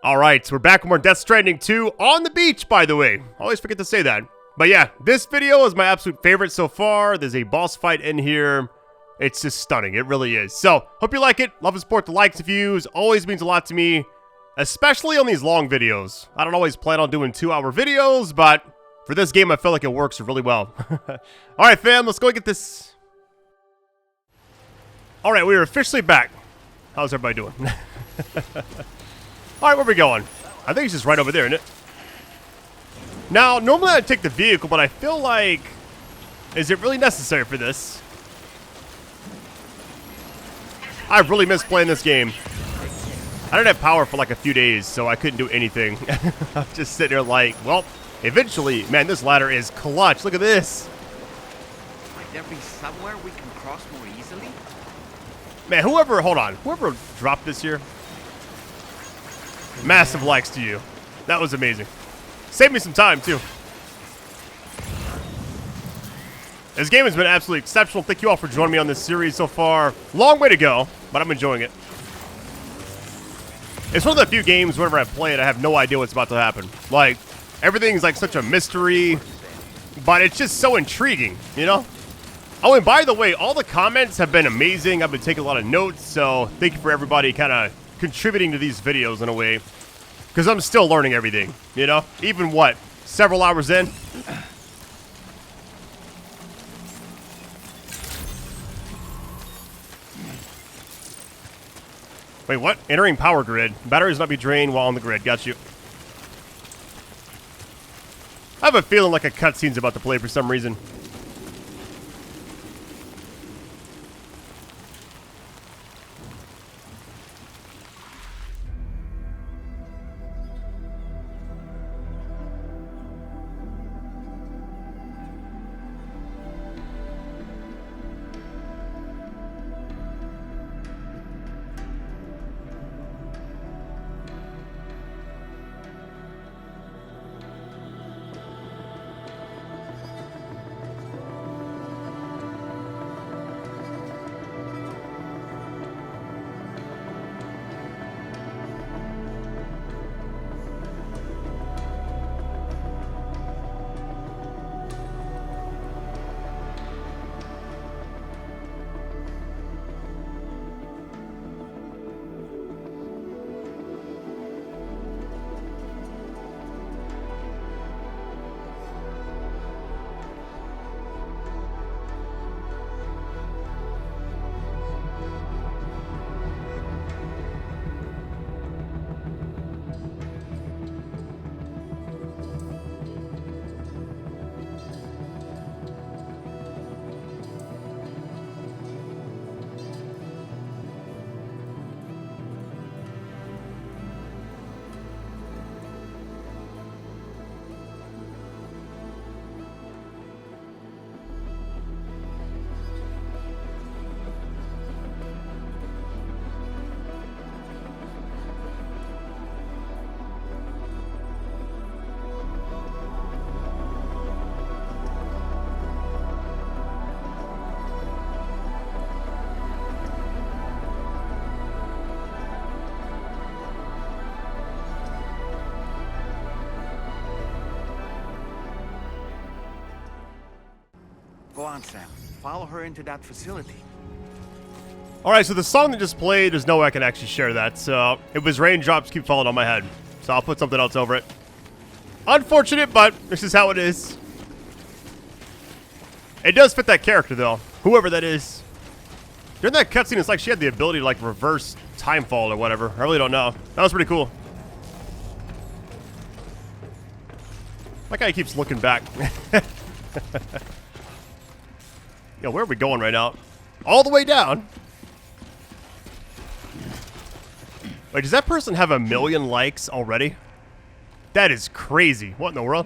Alright, so we're back with more Death Stranding 2 on the beach, by the way. Always forget to say that. But yeah, this video is my absolute favorite so far. There's a boss fight in here. It's just stunning. It really is. So, hope you like it. Love and support the likes, views. Always means a lot to me, especially on these long videos. I don't always plan on doing 2-hour videos, but for this game, I feel like it works really well. Alright, fam, let's go get this. Alright, we are officially back. How's everybody doing? Alright, where are we going? I think it's just right over there, isn't it? Now, normally I'd take the vehicle, but I feel like... Is it really necessary for this? I really miss playing this game. I didn't have power for like a few days, so I couldn't do anything. I was just sitting there like, well, eventually, man, this ladder is clutch. Look at this. Might there be somewhere we can cross more easily? Man, whoever dropped this here, massive likes to you. That was amazing. Saved me some time, too. This game has been absolutely exceptional. Thank you all for joining me on this series so far. Long way to go, but I'm enjoying it. It's one of the few games, whenever I play it, I have no idea what's about to happen. Like, everything's like such a mystery, but it's just so intriguing, you know? Oh, and by the way, all the comments have been amazing. I've been taking a lot of notes, so thank you for everybody kind of contributing to these videos in a way. Because I'm still learning everything, you know? Even, what, several hours in? Wait, what? Entering power grid. Batteries not be drained while on the grid. Got you. I have a feeling like a cutscene's about to play for some reason. Go on, Sam. Follow her into that facility. Alright, so the song that just played, there's no way I can actually share that. So, it was raindrops keep falling on my head. So I'll put something else over it. Unfortunate, but this is how it is. It does fit that character, though. Whoever that is. During that cutscene, it's like she had the ability to, like, reverse time fall or whatever. I really don't know. That was pretty cool. My guy keeps looking back. Yo, where are we going right now? All the way down. Wait, does that person have 1 million likes already? That is crazy. What in the world?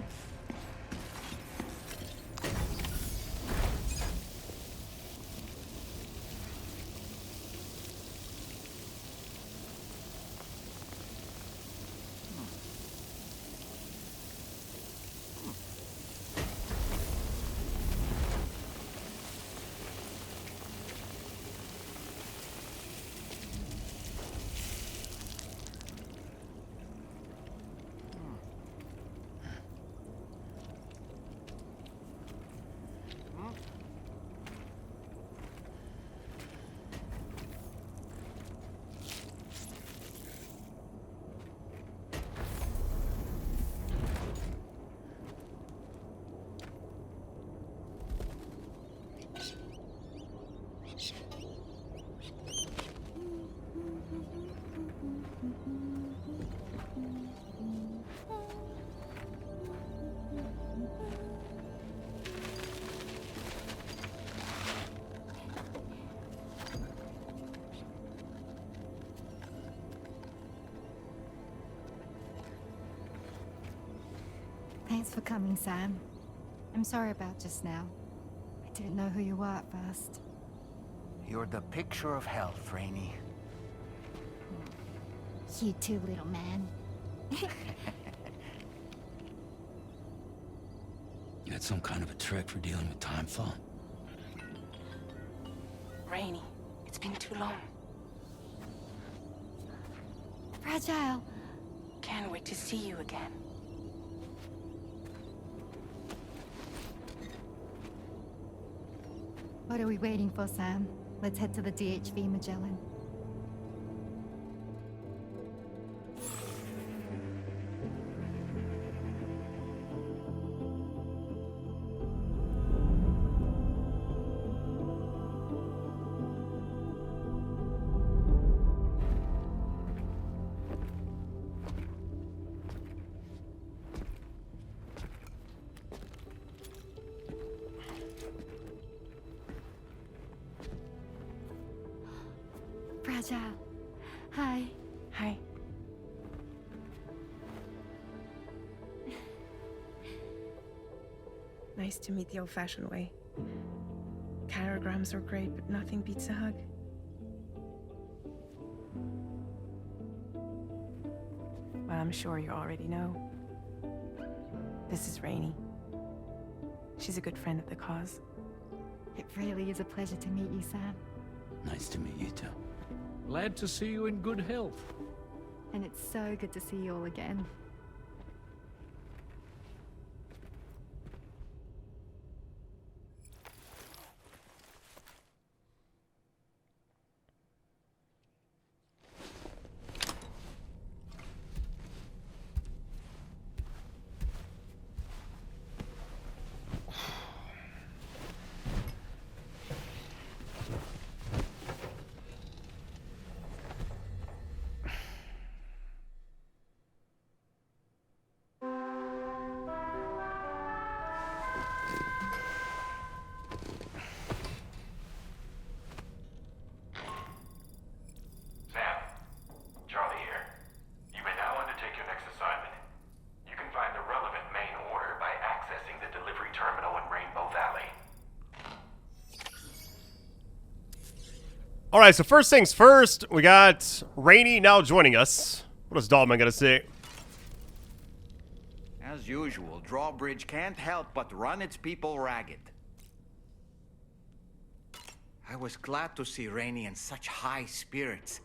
Thanks for coming, Sam. I'm sorry about just now. I didn't know who you were at first. You're the picture of health, Rainey. You too, little man. You had some kind of a trick for dealing with timefall? Rainey, it's been too long. Fragile. Can't wait to see you again. What are we waiting for, Sam? Let's head to the DHV Magellan. Fragile. Hi. Hi. Nice to meet the old-fashioned way. Carograms are great, but nothing beats a hug. Well, I'm sure you already know. This is Rainey. She's a good friend of the cause. It really is a pleasure to meet you, Sam. Nice to meet you too. Glad to see you in good health. And it's so good to see you all again. All right, so first things first, we got Rainey now joining us. What is Dollman gonna say? As usual, Drawbridge can't help but run its people ragged. I was glad to see Rainey in such high spirits.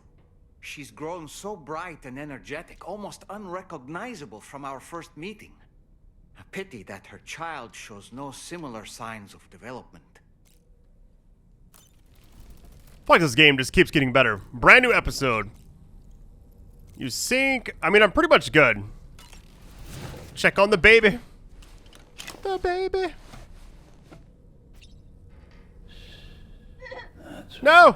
She's grown so bright and energetic, almost unrecognizable from our first meeting. A pity that her child shows no similar signs of development. I feel like this game just keeps getting better. Brand new episode. You sync. I mean, I'm pretty much good. Check on the baby. The baby. No!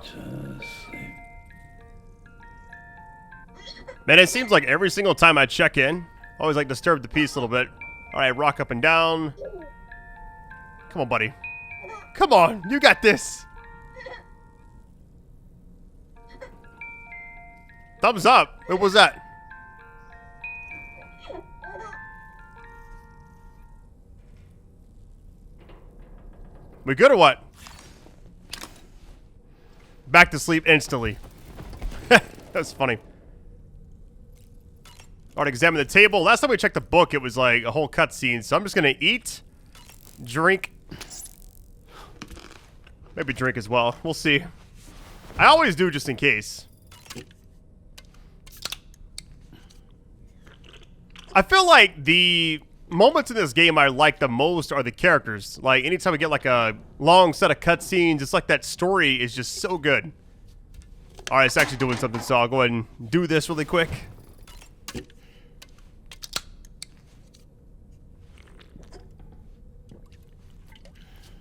Man, it seems like every single time I check in, I always like disturb the peace a little bit. Alright, rock up and down. Come on, buddy. Come on, you got this. Thumbs up. What was that? We good or what? Back to sleep instantly. That's funny. Alright, examine the table. Last time we checked the book, it was like a whole cutscene. So I'm just gonna eat, drink, maybe drink as well. We'll see. I always do just in case. I feel like the moments in this game I like the most are the characters. Like, anytime we get like a long set of cutscenes, it's like that story is just so good. Alright, it's actually doing something, so I'll go ahead and do this really quick.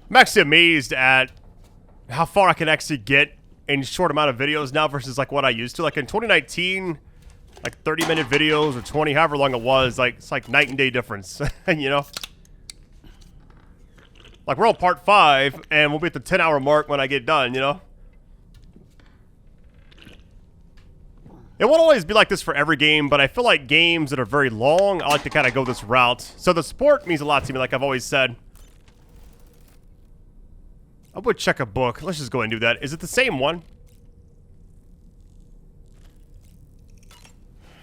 I'm actually amazed at how far I can actually get in a short amount of videos now versus like what I used to. Like in 2019, like 30-minute videos or 20, however long it was, like it's like night and day difference, you know? Like we're on part 5 and we'll be at the 10-hour mark when I get done, you know? It won't always be like this for every game, but I feel like games that are very long, I like to kind of go this route. So the support means a lot to me, like I've always said. I would check a book. Let's just go ahead and do that. Is it the same one?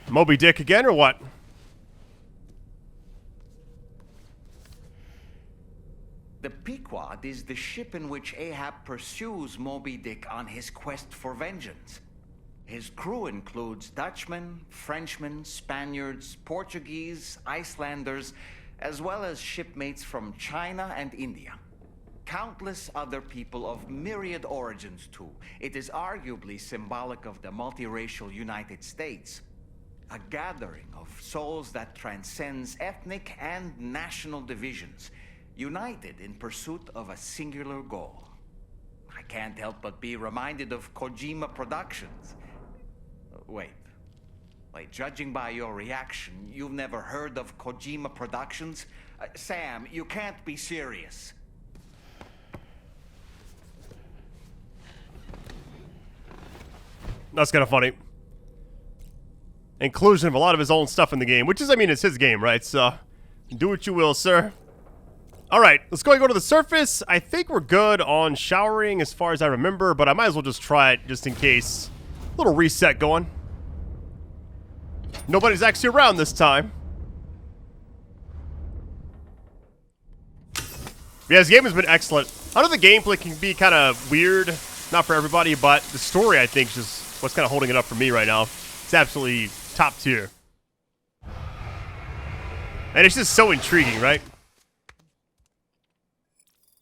Moby Dick again, or what? The Pequod is the ship in which Ahab pursues Moby Dick on his quest for vengeance. His crew includes Dutchmen, Frenchmen, Spaniards, Portuguese, Icelanders, as well as shipmates from China and India. Countless other people of myriad origins, too. It is arguably symbolic of the multiracial United States. A gathering of souls that transcends ethnic and national divisions, united in pursuit of a singular goal. I can't help but be reminded of Kojima Productions. Wait, judging by your reaction, you've never heard of Kojima Productions? Sam, you can't be serious. That's kind of funny. Inclusion of a lot of his own stuff in the game, which is, I mean, it's his game, right? So, do what you will, sir. Alright, let's go and go to the surface. I think we're good on showering as far as I remember, but I might as well just try it just in case. A little reset going. Nobody's actually around this time. Yeah, this game has been excellent. I know the gameplay can be kind of weird, not for everybody, but the story, I think, is just what's kind of holding it up for me right now. It's absolutely top tier. And it's just so intriguing, right?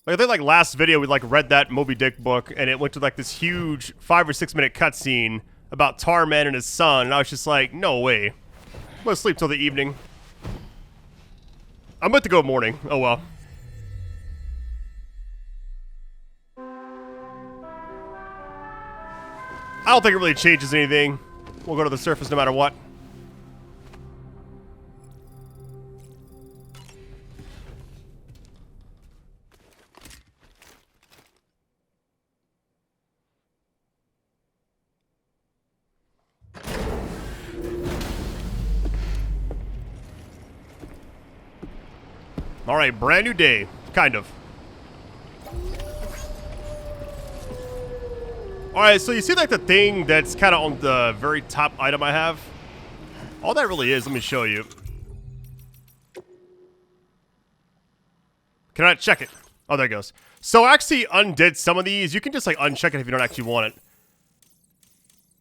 Like, I think, like, last video, we, like, read that Moby Dick book, and it went to, like, this huge 5 or 6 minute cutscene about Tarman and his son, and I was just like, no way. I'm gonna sleep till the evening. I'm about to go morning. Oh, well. I don't think it really changes anything. We'll go to the surface no matter what. All right, brand new day, kind of. All right, so you see like the thing that's kind of on the very top item I have? All that really is, let me show you. Can I check it? Oh, there it goes. So I actually undid some of these. You can just like uncheck it if you don't actually want it.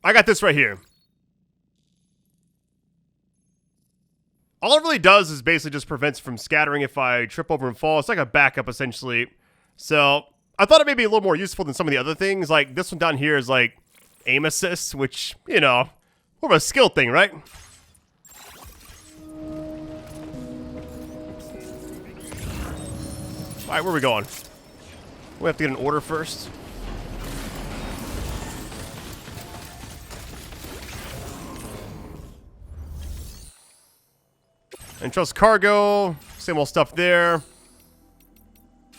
I got this right here. All it really does is basically just prevents from scattering if I trip over and fall. It's like a backup, essentially. So, I thought it may be a little more useful than some of the other things. Like, this one down here is like aim assist, which, you know, more of a skill thing, right? Alright, where are we going? We have to get an order first. Entrust cargo, same old stuff there.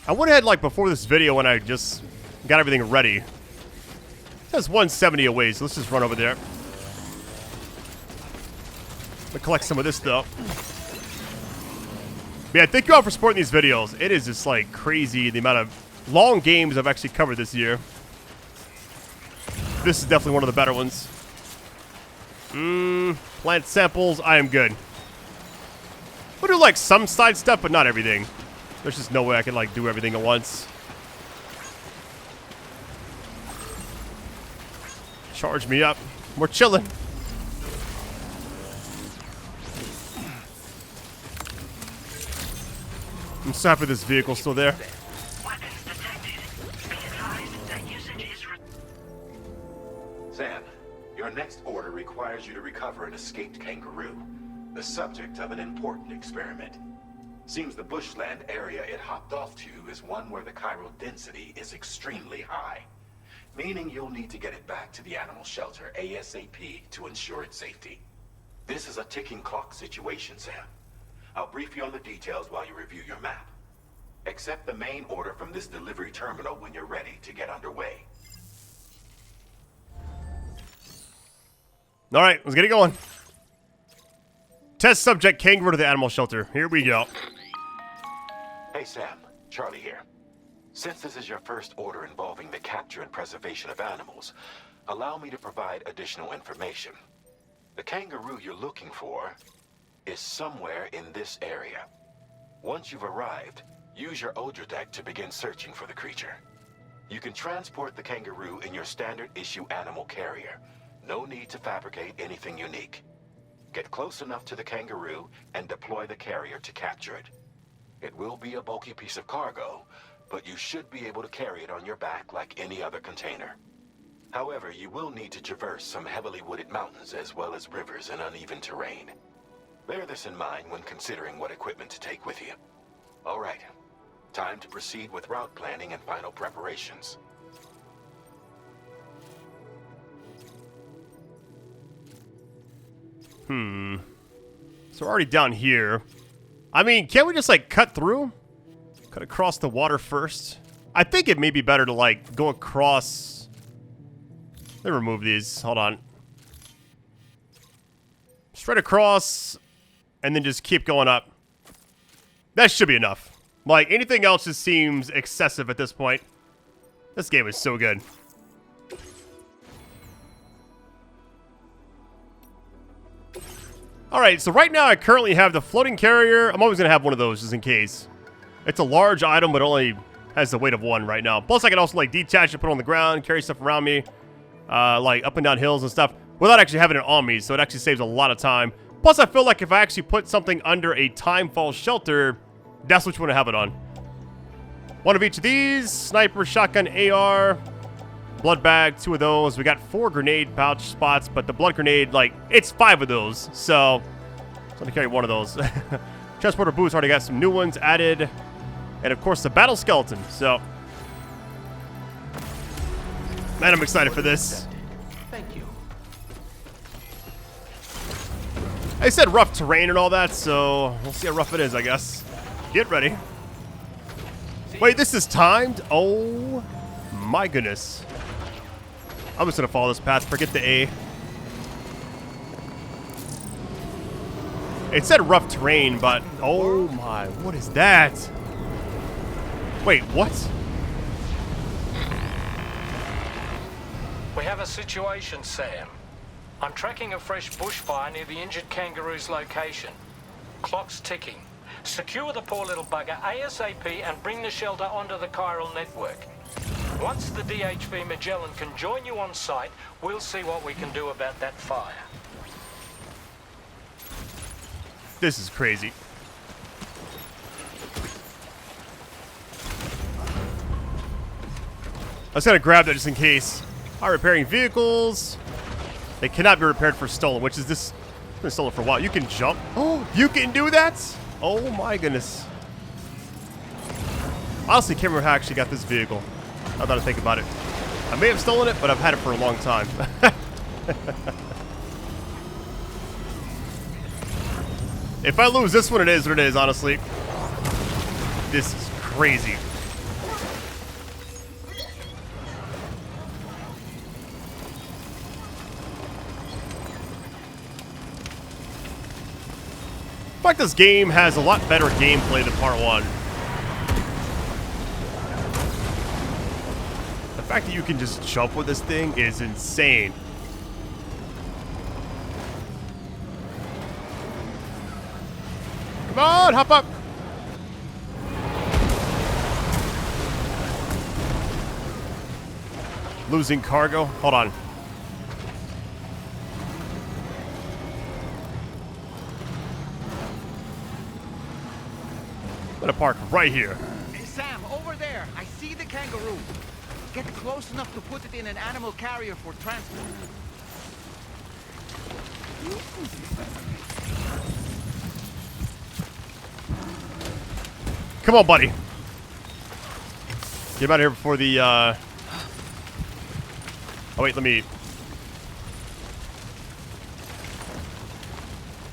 I went ahead, like, before this video when I just got everything ready. It says 170 away, so let's just run over there. I'll collect some of this, though. But yeah, thank you all for supporting these videos. It is just, like, crazy the amount of long games I've actually covered this year. This is definitely one of the better ones. Plant samples, I am good. We'll do, like, some side stuff, but not everything. There's just no way I can, like, do everything at once. Charge me up. We're chilling. I'm so happy this vehicle's still there. Sam, your next order requires you to recover an escaped kangaroo, the subject of an important experiment. Seems the bushland area it hopped off to is one where the chiral density is extremely high, meaning you'll need to get it back to the animal shelter ASAP to ensure its safety. This is a ticking clock situation, Sam. I'll brief you on the details while you review your map. Accept the main order from this delivery terminal when you're ready to get underway. Alright, let's get it going. Test subject kangaroo to the animal shelter. Here we go. Hey Sam, Charlie here. Since this is your first order involving the capture and preservation of animals, allow me to provide additional information. The kangaroo you're looking for is somewhere in this area. Once you've arrived, use your Odra deck to begin searching for the creature. You can transport the kangaroo in your standard issue animal carrier. No need to fabricate anything unique. Get close enough to the kangaroo and deploy the carrier to capture it. It will be a bulky piece of cargo, but you should be able to carry it on your back like any other container. However, you will need to traverse some heavily wooded mountains as well as rivers and uneven terrain. Bear this in mind when considering what equipment to take with you. All right, time to proceed with route planning and final preparations. So we're already down here. I mean, can't we just, like, cut through? Cut across the water first? I think it may be better to, like, go across... Let me remove these. Hold on. Straight across, and then just keep going up. That should be enough. Like, anything else just seems excessive at this point. This game is so good. Alright, so right now I currently have the floating carrier. I'm always going to have one of those just in case. It's a large item, but only has the weight of one right now. Plus, I can also, like, detach it, put it on the ground, carry stuff around me. Like, up and down hills and stuff, without actually having it on me, so it actually saves a lot of time. Plus, I feel like if I actually put something under a timefall shelter, that's what you want to have it on. One of each of these. Sniper, shotgun, AR, blood bag, 2 of those. We got 4 grenade pouch spots, but the blood grenade, like, it's 5 of those, so I'm gonna carry 1 of those. Transporter boots, already got some new ones added. And of course, the battle skeleton, so... Man, I'm excited for this. Thank you. I said rough terrain and all that, so we'll see how rough it is, I guess. Get ready. Wait, this is timed? Oh my goodness. I'm just gonna follow this path, forget the A. It said rough terrain, but oh my, what is that? Wait, what? We have a situation, Sam. I'm tracking a fresh bushfire near the injured kangaroo's location. Clock's ticking. Secure the poor little bugger ASAP and bring the shelter onto the chiral network. Once the DHV Magellan can join you on site, we'll see what we can do about that fire. This is crazy. I was gonna grab that just in case. Alright, repairing vehicles. They cannot be repaired for stolen, which is this. It's been stolen for a while. You can jump. Oh, you can do that? Oh my goodness. Honestly, can't remember how I actually got this vehicle. Now that I think about it. I may have stolen it, but I've had it for a long time. If I lose this one, it is what it is, honestly. This is crazy. In fact, this game has a lot better gameplay than Part 1. The fact that you can just jump with this thing is insane. Come on, hop up! Losing cargo? Hold on. I'm gonna park right here. Hey, Sam, over there. I see the kangaroo. Get close enough to put it in an animal carrier for transport. Come on, buddy. Get him out of here before the, Oh, wait, let me...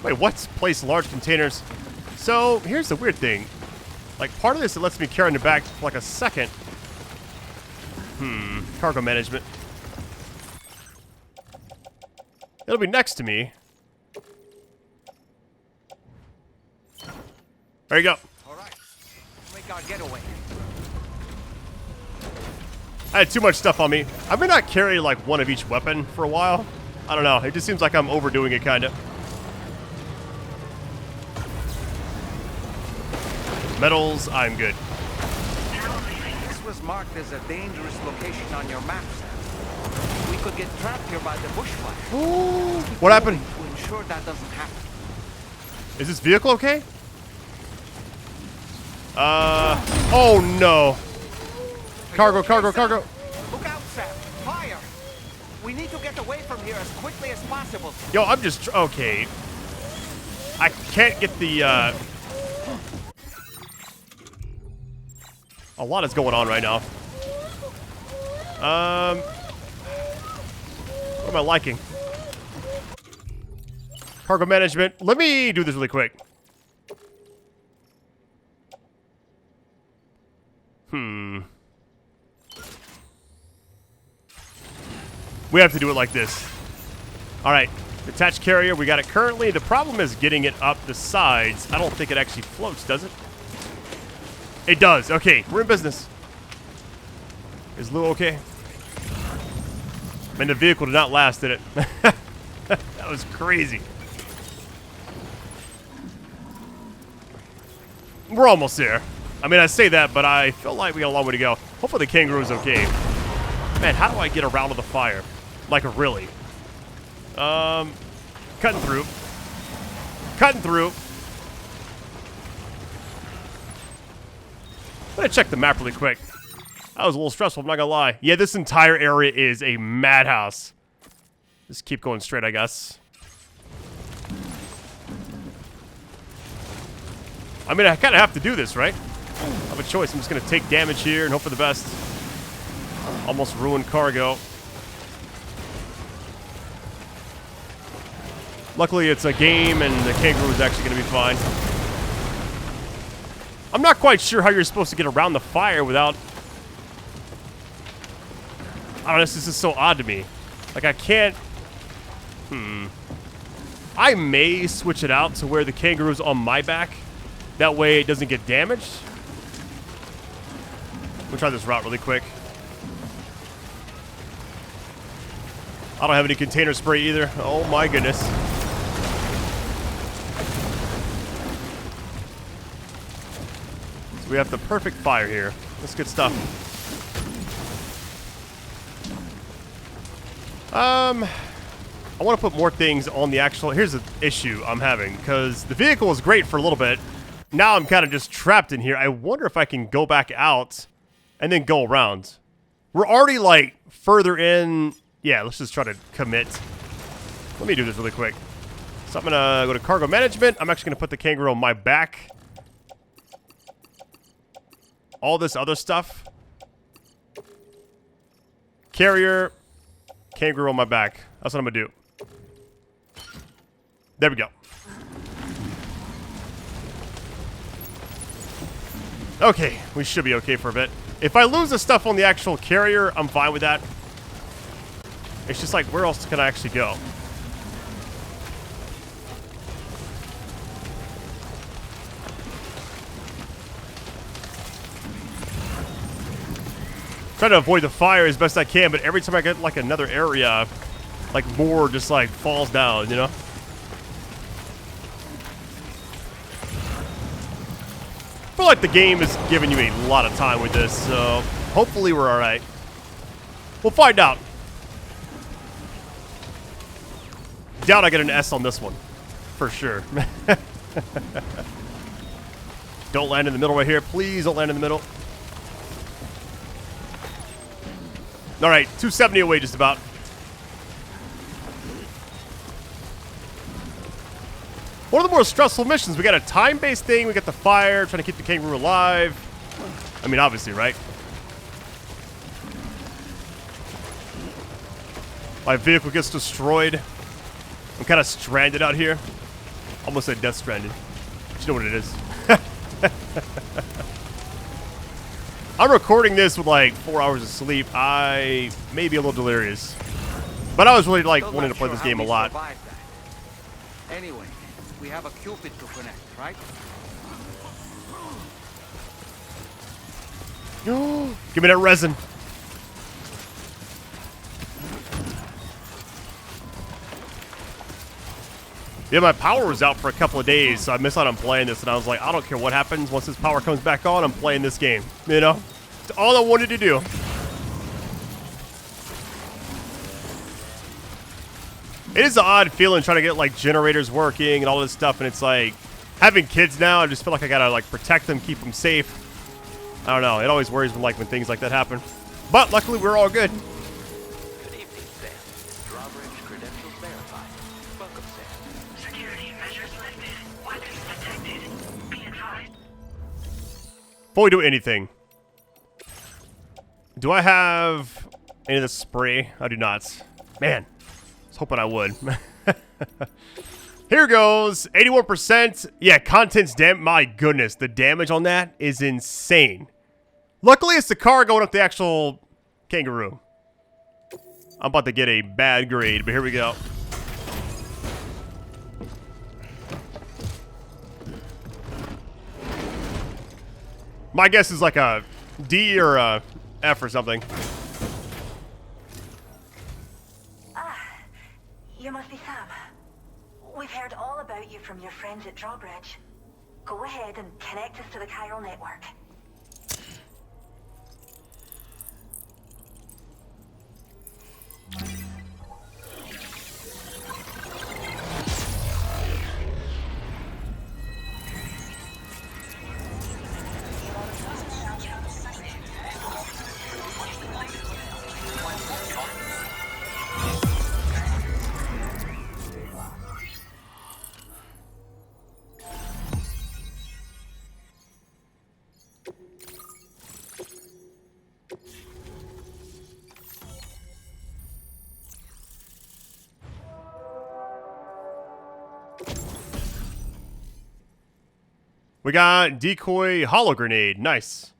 Wait, what? Place large containers. So, here's the weird thing. Like, part of this, it lets me carry in the back for like a second. Cargo management. It It'll be next to me. There you go. All right, make our getaway. I had too much stuff on me. I may not carry like one of each weapon for a while. I don't know. It just seems like I'm overdoing it, kind of. Metals, I'm good. This was marked as a dangerous location on your map, Sam. We could get trapped here by the bushfire. What happened? To ensure that doesn't happen. Is this vehicle okay? Oh no. Cargo. Look out, Sam. Fire. We need to get away from here as quickly as possible. Yo, I'm just, okay. I can't get the, a lot is going on right now. What am I liking? Cargo management. Let me do this really quick. We have to do it like this. Alright. Detached carrier. We got it currently. The problem is getting it up the sides. I don't think it actually floats, does it? It does. Okay. We're in business. Is Lou okay? Man, the vehicle did not last, did it? That was crazy. We're almost there. I mean, I say that, but I feel like we got a long way to go. Hopefully the kangaroo's okay. Man, how do I get around to the fire? Like, really? Cutting through. Cutting through. I'm gonna check the map really quick. That was a little stressful, I'm not gonna lie. Yeah, this entire area is a madhouse. Just keep going straight, I guess. I mean, I kind of have to do this, right? I have a choice. I'm just gonna take damage here and hope for the best. Almost ruined cargo. Luckily, it's a game, and the kangaroo is actually going to be fine. I'm not quite sure how you're supposed to get around the fire without... I don't know, this is so odd to me. Like, I can't... I may switch it out to where the kangaroo's on my back. That way it doesn't get damaged. We'll try this route really quick. I don't have any container spray either. Oh my goodness. So we have the perfect fire here. That's good stuff. I want to put more things on the actual... Here's the issue I'm having, because the vehicle is great for a little bit. Now I'm kind of just trapped in here. I wonder if I can go back out and then go around. We're already, like, further in... Yeah, let's just try to commit. Let me do this really quick. So I'm going to go to cargo management. I'm actually going to put the kangaroo on my back. All this other stuff. Carrier. Kangaroo on my back. That's what I'm going to do. There we go. Okay, we should be okay for a bit. If I lose the stuff on the actual carrier, I'm fine with that. It's just like, where else can I actually go? Try to avoid the fire as best I can, but every time I get like another area, like more just like falls down, you know? I feel like the game is giving you a lot of time with this, so hopefully we're alright. We'll find out. Doubt I get an S on this one. For sure. Don't land in the middle right here. Please don't land in the middle. Alright, 270 away just about. One of the more stressful missions. We got a time-based thing. We got the fire, trying to keep the kangaroo alive. I mean, obviously, right? My vehicle gets destroyed. I'm kind of stranded out here. Almost said death stranded. But you know what it is. I'm recording this with like 4 hours of sleep. I may be a little delirious. But I was really like Still wanting not to play sure this how game a we lot. survived that. Anyway, we have a Cupid to connect, right? Give me that resin. Yeah, my power was out for a couple of days, so I missed out on playing this, and I was like, I don't care what happens. Once this power comes back on, I'm playing this game. You know? It's all I wanted to do. It is an odd feeling trying to get, like, generators working and all this stuff, and it's like, having kids now, I just feel like I gotta, like, protect them, keep them safe. I don't know. It always worries me, like, when things like that happen. But luckily, we're all good. Good evening, Sam. Drawbridge credentials verified. Welcome, Sam. Security measures lifted. Weapons detected. Be advised. Before we do anything, do I have any of the spray? I do not. Man, I was hoping I would. Here goes. 81%. Yeah, contents my goodness, the damage on that is insane. Luckily, it's the car going up the actual kangaroo. I'm about to get a bad grade, but here we go. My guess is like a D or a F or something. You must be Sam. We've heard all about you from your friends at Drawbridge. Go ahead and connect us to the chiral network. We got decoy holo grenade. Nice.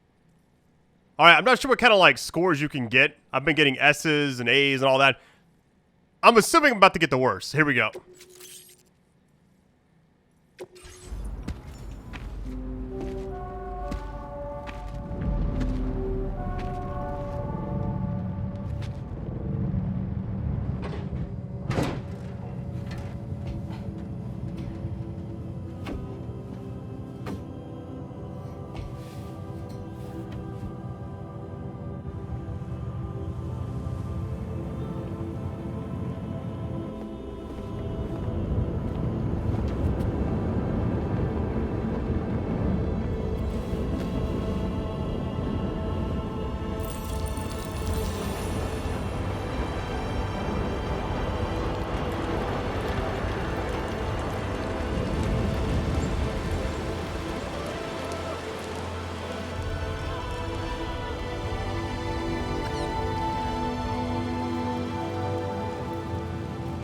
All right, I'm not sure what kind of like scores you can get. I've been getting S's and A's and all that. I'm assuming I'm about to get the worst. Here we go.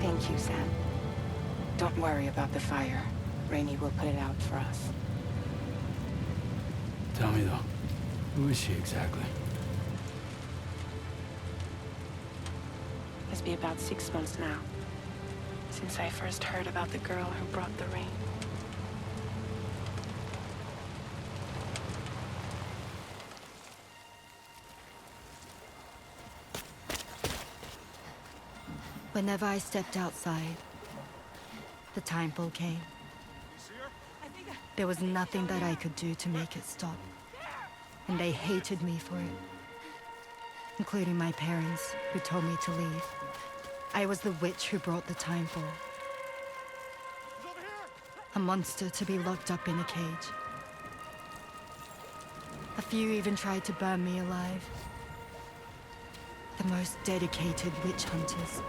Thank you, Sam. Don't worry about the fire. Rainey will put it out for us. Tell me though, who is she exactly? It's been about 6 months now, since I first heard about the girl who brought the rain. Whenever I stepped outside, the time pull came. There was nothing that I could do to make it stop. And they hated me for it. Including my parents, who told me to leave. I was the witch who brought the time fall. A monster to be locked up in a cage. A few even tried to burn me alive. The most dedicated witch hunters.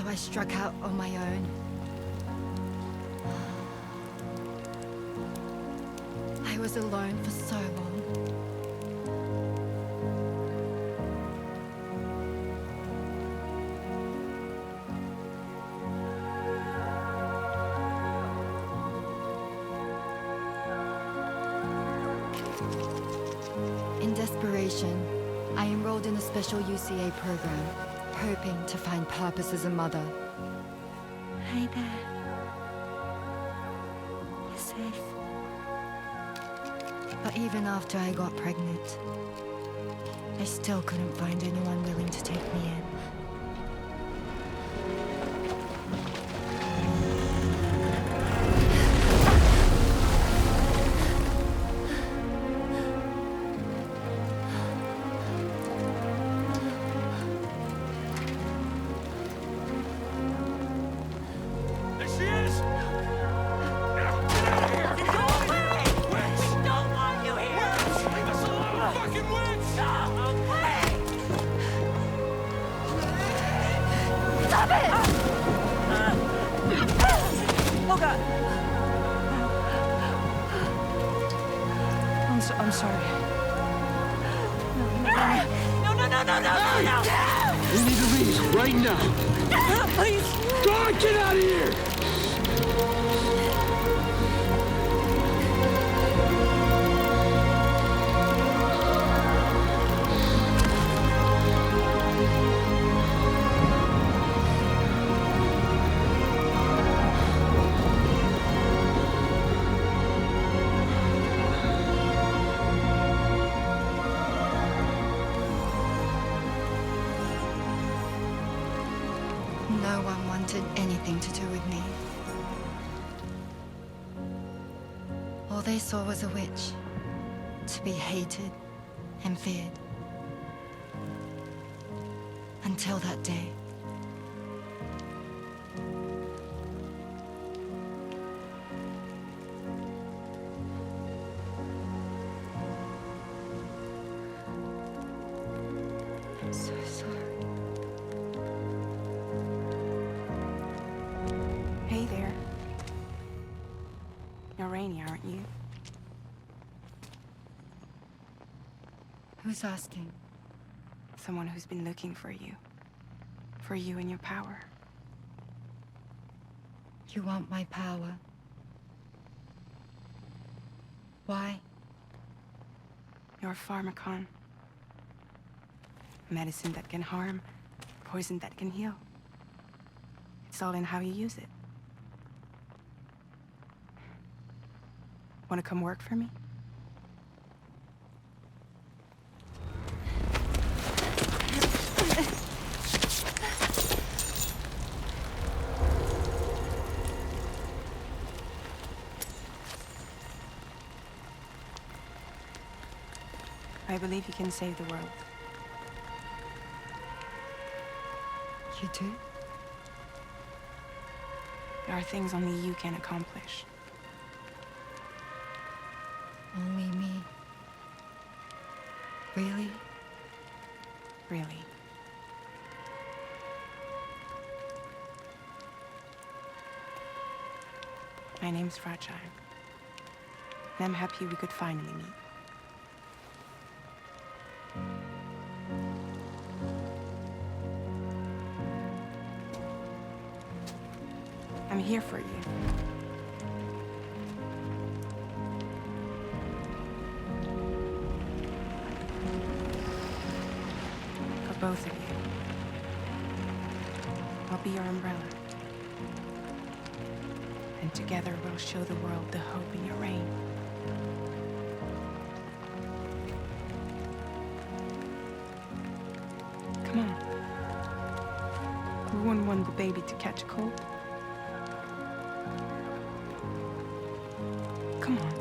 I struck out on my own. was alone for so long. In desperation, I enrolled in a special UCA program, hoping to find purpose as a mother. Hi there. You're safe. But even after I got pregnant, I still couldn't find anyone willing to take me in. I'm sorry. No. We need to leave right now. Please. God, get out of here! No one wanted anything to do with me. All they saw was a witch, to be hated and feared. Until that day. I'm so sorry. Hey there. You're Rainey, aren't you? Who's asking? Someone who's been looking for you. For you and your power. You want my power? Why? You're a pharmacon. Medicine that can harm, poison that can heal. It's all in how you use it. Want to come work for me? I believe you can save the world. You do? There are things only you can accomplish. Only me. Really? Really. My name's Fragile. And I'm happy we could finally meet. I'm here for you. For both of you. I'll be your umbrella. And together we'll show the world the hope in your reign. Come on. We wouldn't want the baby to catch a cold. Come on.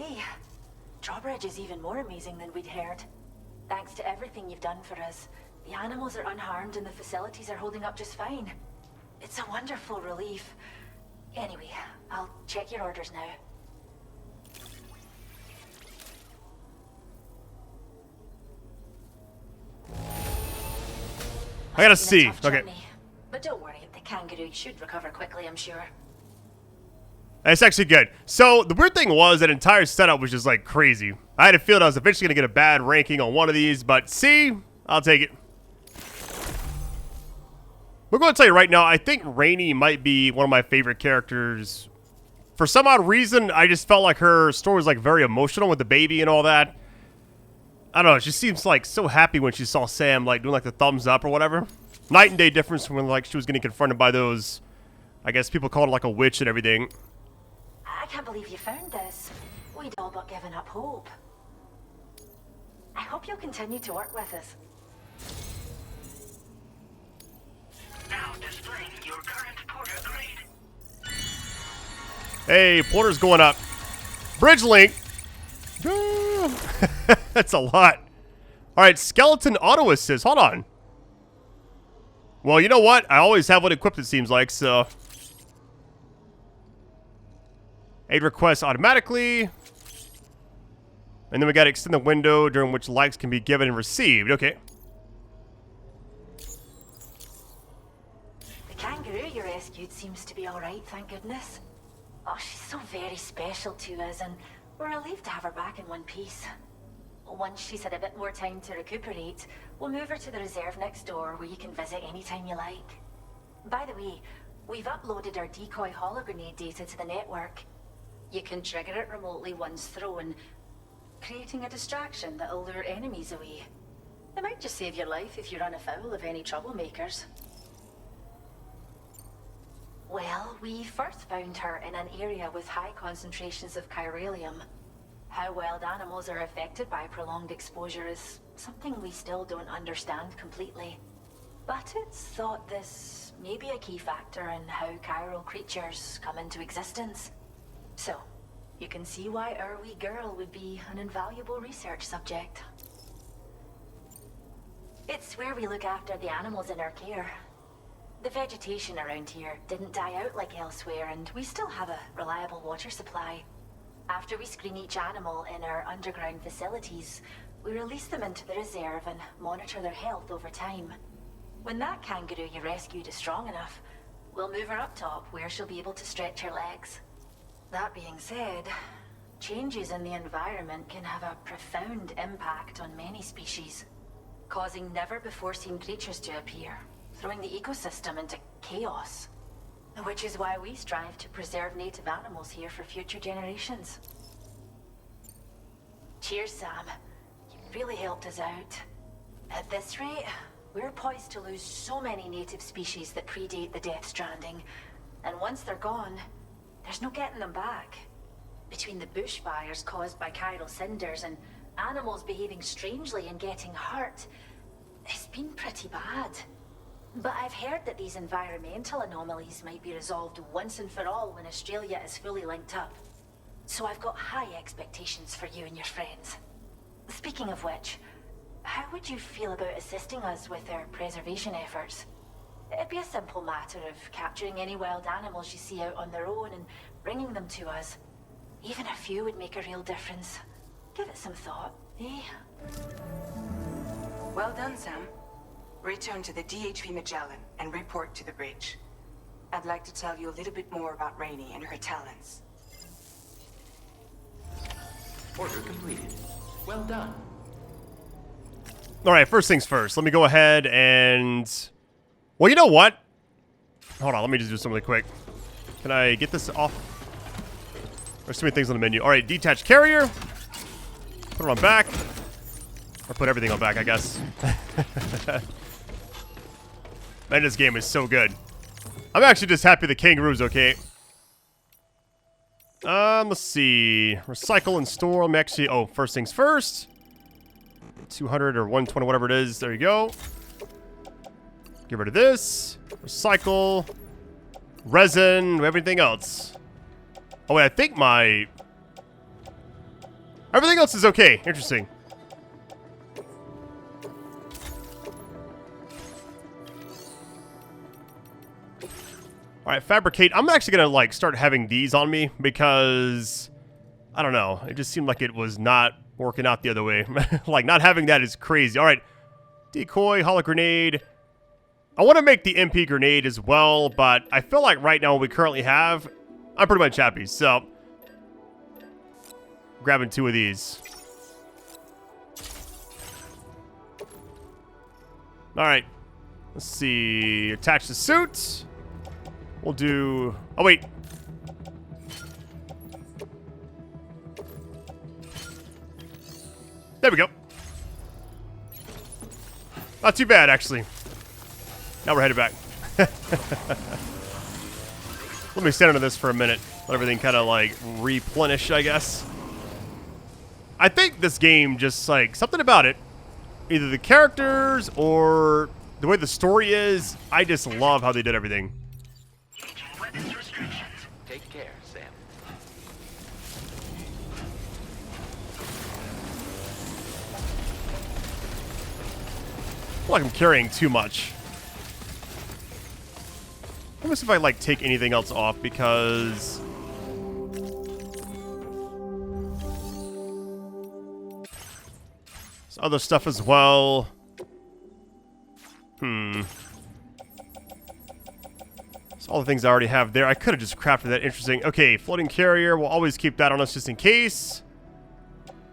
Golly. Drawbridge is even more amazing than we'd heard. Thanks to everything you've done for us, the animals are unharmed and the facilities are holding up just fine. It's a wonderful relief. Anyway, I'll check your orders now. I gotta see. Okay. Journey. But don't worry, the kangaroo should recover quickly, I'm sure. That's actually good. So, the weird thing was that entire setup was just like crazy. I had a feeling I was eventually going to get a bad ranking on one of these, but see, I'll take it. We're going to tell you right now, I think Rainey might be one of my favorite characters. For some odd reason, I just felt like her story was like very emotional with the baby and all that. I don't know, she seems like so happy when she saw Sam like doing like the thumbs up or whatever. Night and day difference from when like she was getting confronted by those, I guess people called it like a witch and everything. I can't believe you found this. We'd all but given up hope. I hope you'll continue to work with us. Now displaying your current Porter grade. Hey, Porter's going up. Bridge link. That's a lot. All right, skeleton auto assist. Hold on. Well, you know what? I always have one equipped, it seems like, so. Aid requests automatically. And then we got to extend the window during which likes can be given and received. Okay. The kangaroo you rescued seems to be alright, thank goodness. Oh, she's so very special to us, and we're relieved to have her back in one piece. Once she's had a bit more time to recuperate, we'll move her to the reserve next door where you can visit anytime you like. By the way, we've uploaded our decoy hologrenade data to the network. You can trigger it remotely once thrown, creating a distraction that'll lure enemies away. It might just save your life if you run afoul of any troublemakers. Well, we first found her in an area with high concentrations of chiralium. How wild animals are affected by prolonged exposure is something we still don't understand completely. But it's thought this may be a key factor in how chiral creatures come into existence. So, you can see why our wee girl would be an invaluable research subject. It's where we look after the animals in our care. The vegetation around here didn't die out like elsewhere, and we still have a reliable water supply. After we screen each animal in our underground facilities, we release them into the reserve and monitor their health over time. When that kangaroo you rescued is strong enough, we'll move her up top where she'll be able to stretch her legs. That being said, changes in the environment can have a profound impact on many species, causing never-before-seen creatures to appear, throwing the ecosystem into chaos. Which is why we strive to preserve native animals here for future generations. Cheers, Sam. You really helped us out. At this rate, we're poised to lose so many native species that predate the Death Stranding. And once they're gone, there's no getting them back. Between the bushfires caused by chiral cinders and animals behaving strangely and getting hurt, it's been pretty bad. But I've heard that these environmental anomalies might be resolved once and for all when Australia is fully linked up. So I've got high expectations for you and your friends. Speaking of which, how would you feel about assisting us with our preservation efforts? It'd be a simple matter of capturing any wild animals you see out on their own and bringing them to us. Even a few would make a real difference. Give it some thought, eh? Well done, Sam. Return to the DHV Magellan and report to the bridge. I'd like to tell you a little bit more about Rainey and her talents. Order completed. Well done. All right, first things first. Let me go ahead and... Well, you know what? Hold on, let me just do something quick. Can I get this off? There's too many things on the menu. All right, detach carrier. Put it on back. Or put everything on back, I guess. Man, this game is so good. I'm actually just happy the kangaroo's okay. Let's see. Recycle and store. Let me actually... Oh, first things first. 200 or 120, whatever it is. There you go. Get rid of this. Recycle. Resin. Everything else. Oh, wait, I think my... Everything else is okay. Interesting. Alright, fabricate. I'm actually gonna, like, start having these on me because, I don't know, it just seemed like it was not working out the other way. Like, not having that is crazy. Alright, decoy, holo grenade. I want to make the MP grenade as well, but I feel like right now what we currently have, I'm pretty much happy, so grabbing 2 of these. Alright, let's see, attach the suit. We'll do... Oh, wait. There we go. Not too bad, actually. Now we're headed back. Let me stand under this for a minute. Let everything kind of, like, replenish, I guess. I think this game just, like, something about it. Either the characters or the way the story is. I just love how they did everything. Take care, Sam. I feel like I'm carrying too much. Let me see if I, like, take anything else off, because... there's other stuff as well. So all the things I already have there. I could have just crafted that. Interesting. Okay, floating carrier. We'll always keep that on us just in case.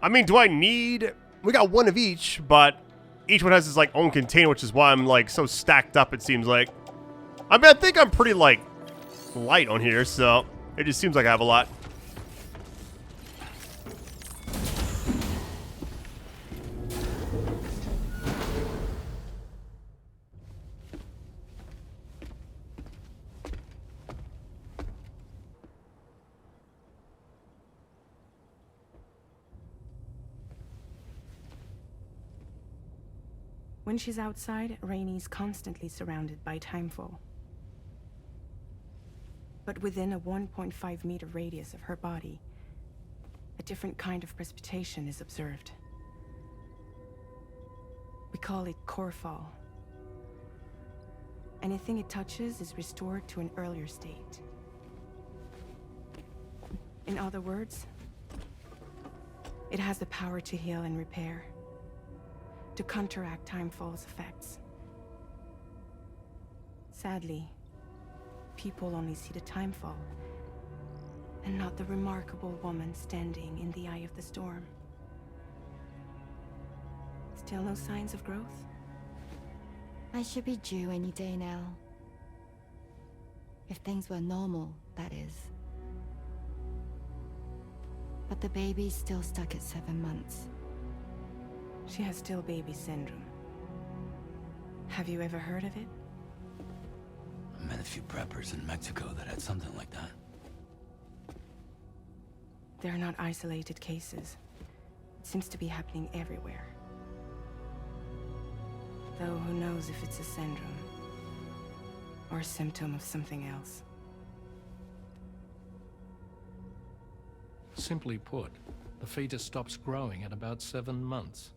I mean, do I need... we got 1 of each, but each one has its, like, own container, which is why I'm, like, so stacked up, it seems like. I mean, I think I'm pretty, like, light on here, so it just seems like I have a lot. When she's outside, Rainey's constantly surrounded by timefall. But within a 1.5-meter radius of her body, a different kind of precipitation is observed. We call it core fall. Anything it touches is restored to an earlier state. In other words, it has the power to heal and repair, to counteract timefall's effects. Sadly, people only see the timefall, and not the remarkable woman standing in the eye of the storm. Still no signs of growth? I should be due any day now. If things were normal, that is. But the baby's still stuck at 7 months. She has still baby syndrome. Have you ever heard of it? I met a few preppers in Mexico that had something like that. They're not isolated cases. It seems to be happening everywhere. Though who knows if it's a syndrome or a symptom of something else. Simply put, the fetus stops growing at about 7 months.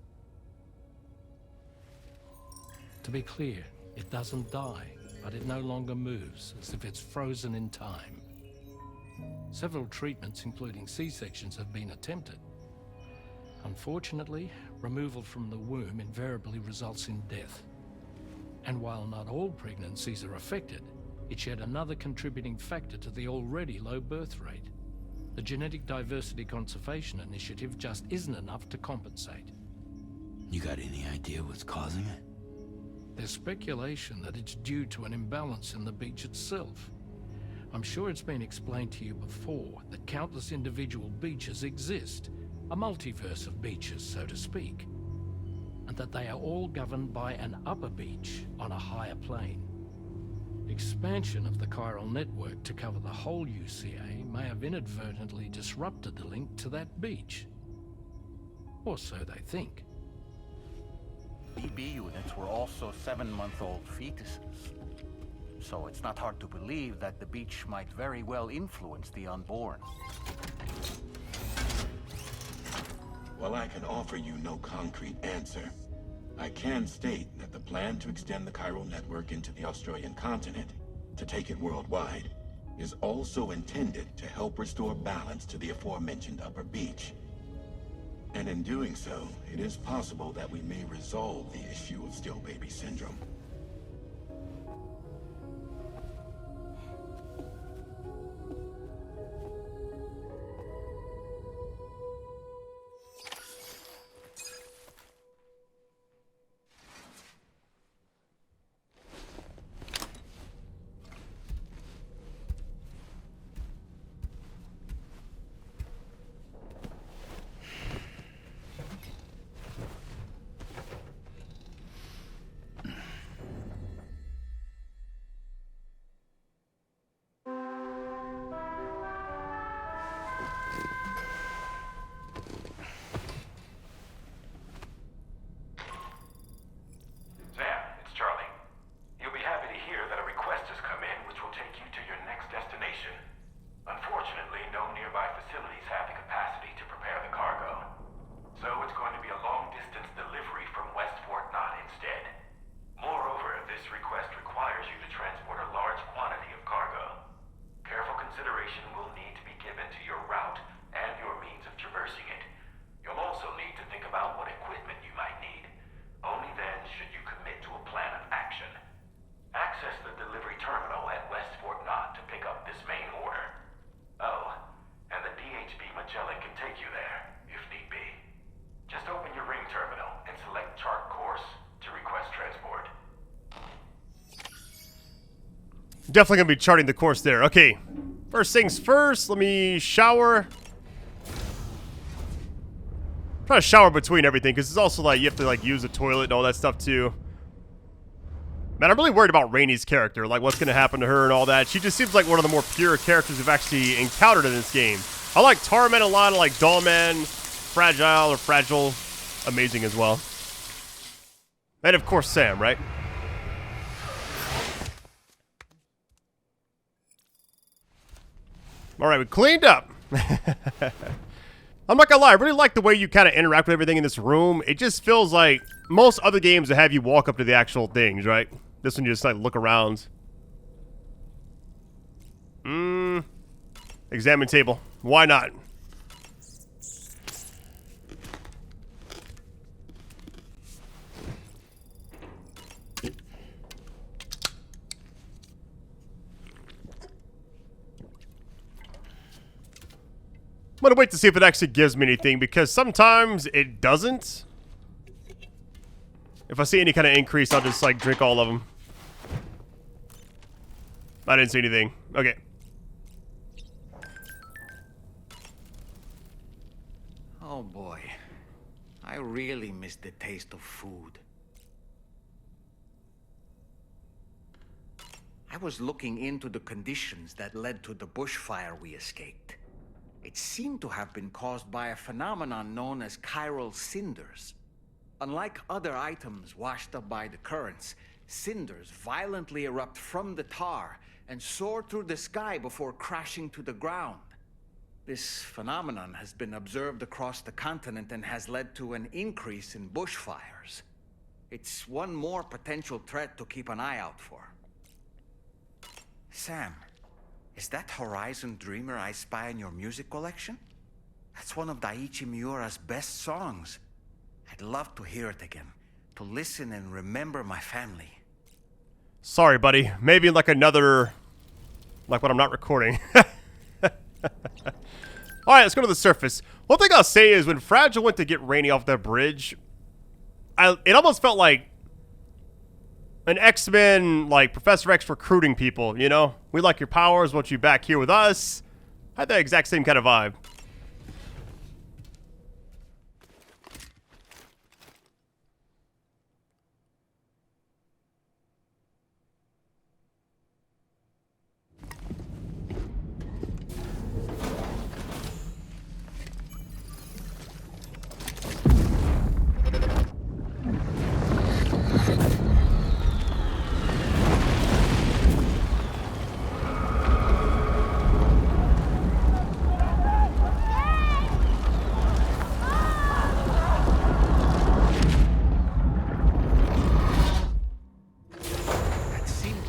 To be clear, it doesn't die, but it no longer moves, as if it's frozen in time. Several treatments, including C-sections, have been attempted. Unfortunately, removal from the womb invariably results in death. And while not all pregnancies are affected, it's yet another contributing factor to the already low birth rate. The Genetic Diversity Conservation Initiative just isn't enough to compensate. You got any idea what's causing it? There's speculation that it's due to an imbalance in the beach itself. I'm sure it's been explained to you before that countless individual beaches exist, a multiverse of beaches, so to speak, and that they are all governed by an upper beach on a higher plane. Expansion of the chiral network to cover the whole UCA may have inadvertently disrupted the link to that beach. Or so they think. BB units were also 7-month-old fetuses. So it's not hard to believe that the beach might very well influence the unborn. While I can offer you no concrete answer, I can state that the plan to extend the chiral network into the Australian continent, to take it worldwide, is also intended to help restore balance to the aforementioned upper beach. And in doing so, it is possible that we may resolve the issue of still baby syndrome. Definitely gonna be charting the course there. Okay, first things first, let me shower. Try to shower between everything, because it's also like you have to like use the toilet and all that stuff too. Man, I'm really worried about Rainey's character, like what's gonna happen to her and all that. She just seems like one of the more pure characters we've actually encountered in this game. I like Tarman a lot, I like Dollman, Fragile, amazing as well. And of course Sam, right? Alright, we cleaned up. I'm not gonna lie, I really like the way you kind of interact with everything in this room. It just feels like most other games that have you walk up to the actual things, right? This one you just like look around. Examine table. Why not? I'm gonna wait to see if it actually gives me anything, because sometimes it doesn't. If I see any kind of increase, I'll just like drink all of them. I didn't see anything. Okay. Oh boy. I really miss the taste of food. I was looking into the conditions that led to the bushfire we escaped. It seemed to have been caused by a phenomenon known as chiral cinders. Unlike other items washed up by the currents, cinders violently erupt from the tar and soar through the sky before crashing to the ground. This phenomenon has been observed across the continent and has led to an increase in bushfires. It's one more potential threat to keep an eye out for. Sam, is that Horizon Dreamer I spy in your music collection? That's one of Daiichi Miura's best songs. I'd love to hear it again, to listen and remember my family. Sorry, buddy. Maybe like another... like when I'm not recording. Alright, let's go to the surface. One thing I'll say is when Fragile went to get Rainey off that bridge, it almost felt like an X-Men, like Professor X recruiting people, you know? We like your powers, want you back here with us. I had that exact same kind of vibe.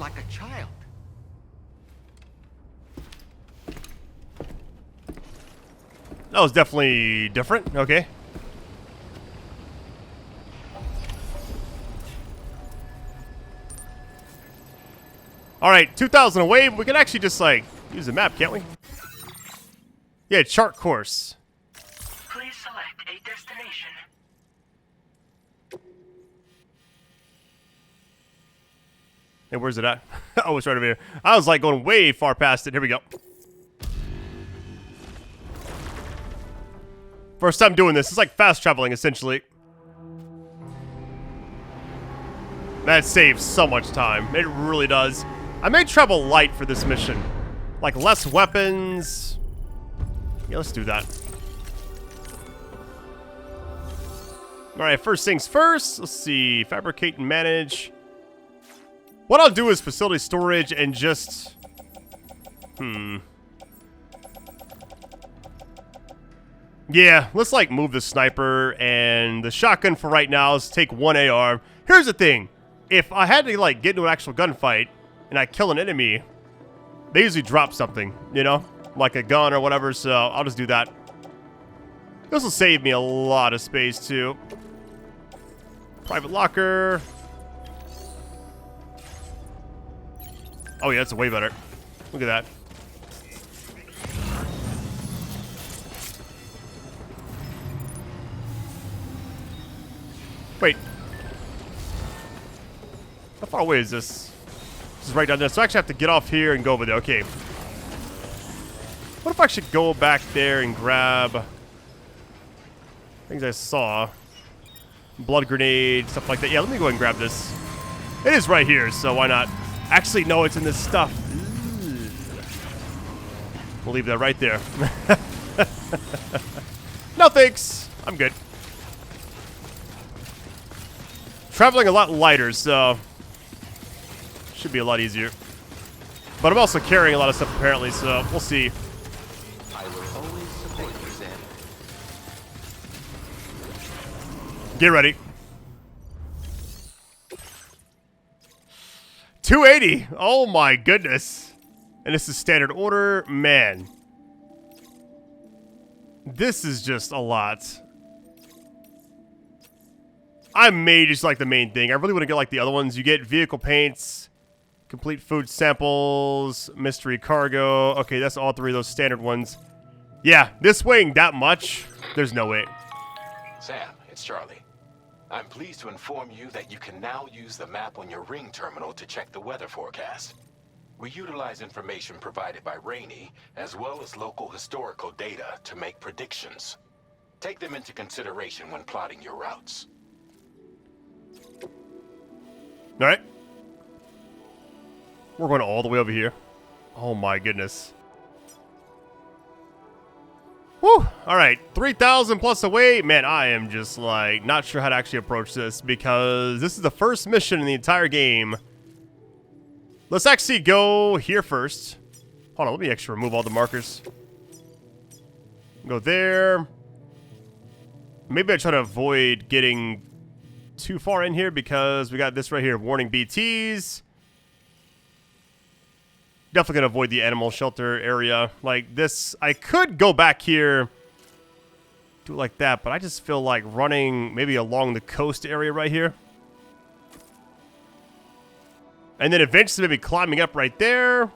like a child. That was definitely different. Okay. All right, 2,000 away. We can actually just like use the map, can't we? Yeah, chart course. Please select a destination. Hey, where's it at? Oh, it's right over here. I was like going way far past it. Here we go. First time doing this. It's like fast traveling, essentially. That saves so much time. It really does. I may travel light for this mission. Like less weapons. Yeah, let's do that. Alright, first things first. Let's see. Fabricate and manage. What I'll do is facility storage and just... Yeah, let's like move the sniper and the shotgun for right now. Let's take one AR. Here's the thing. If I had to like get into an actual gunfight and I kill an enemy, they usually drop something, you know? Like a gun or whatever, so I'll just do that. This will save me a lot of space too. Private locker. Oh yeah, that's way better. Look at that. Wait. How far away is this? This is right down there. So I actually have to get off here and go over there. Okay. What if I should go back there and grab things I saw? Blood grenade, stuff like that. Yeah, let me go ahead and grab this. It is right here, so why not? Actually, no, it's in this stuff. We'll leave that right there. No thanks. I'm good. Traveling a lot lighter, so should be a lot easier. But I'm also carrying a lot of stuff apparently, so we'll see. I will always support you, Sam. Get ready. 280. Oh my goodness. And this is standard order. Man. This is just a lot. I may just like the main thing. I really want to get like the other ones. You get vehicle paints, complete food samples, mystery cargo. Okay, that's all three of those standard ones. Yeah, this weighing that much, there's no way. Sam, it's Charlie. I'm pleased to inform you that you can now use the map on your ring terminal to check the weather forecast. We utilize information provided by Rainey, as well as local historical data to make predictions. Take them into consideration when plotting your routes. All right. We're going all the way over here. Oh my goodness. Woo! All right, 3,000 plus away. Man, I am just like not sure how to actually approach this because this is the first mission in the entire game. Let's actually go here first. Hold on, let me actually remove all the markers. Go there. Maybe I try to avoid getting too far in here because we got this right here. Warning BTs. Definitely gonna avoid the animal shelter area. Like this, I could go back here, do it like that, but I just feel like running maybe along the coast area right here. And then eventually maybe climbing up right there. A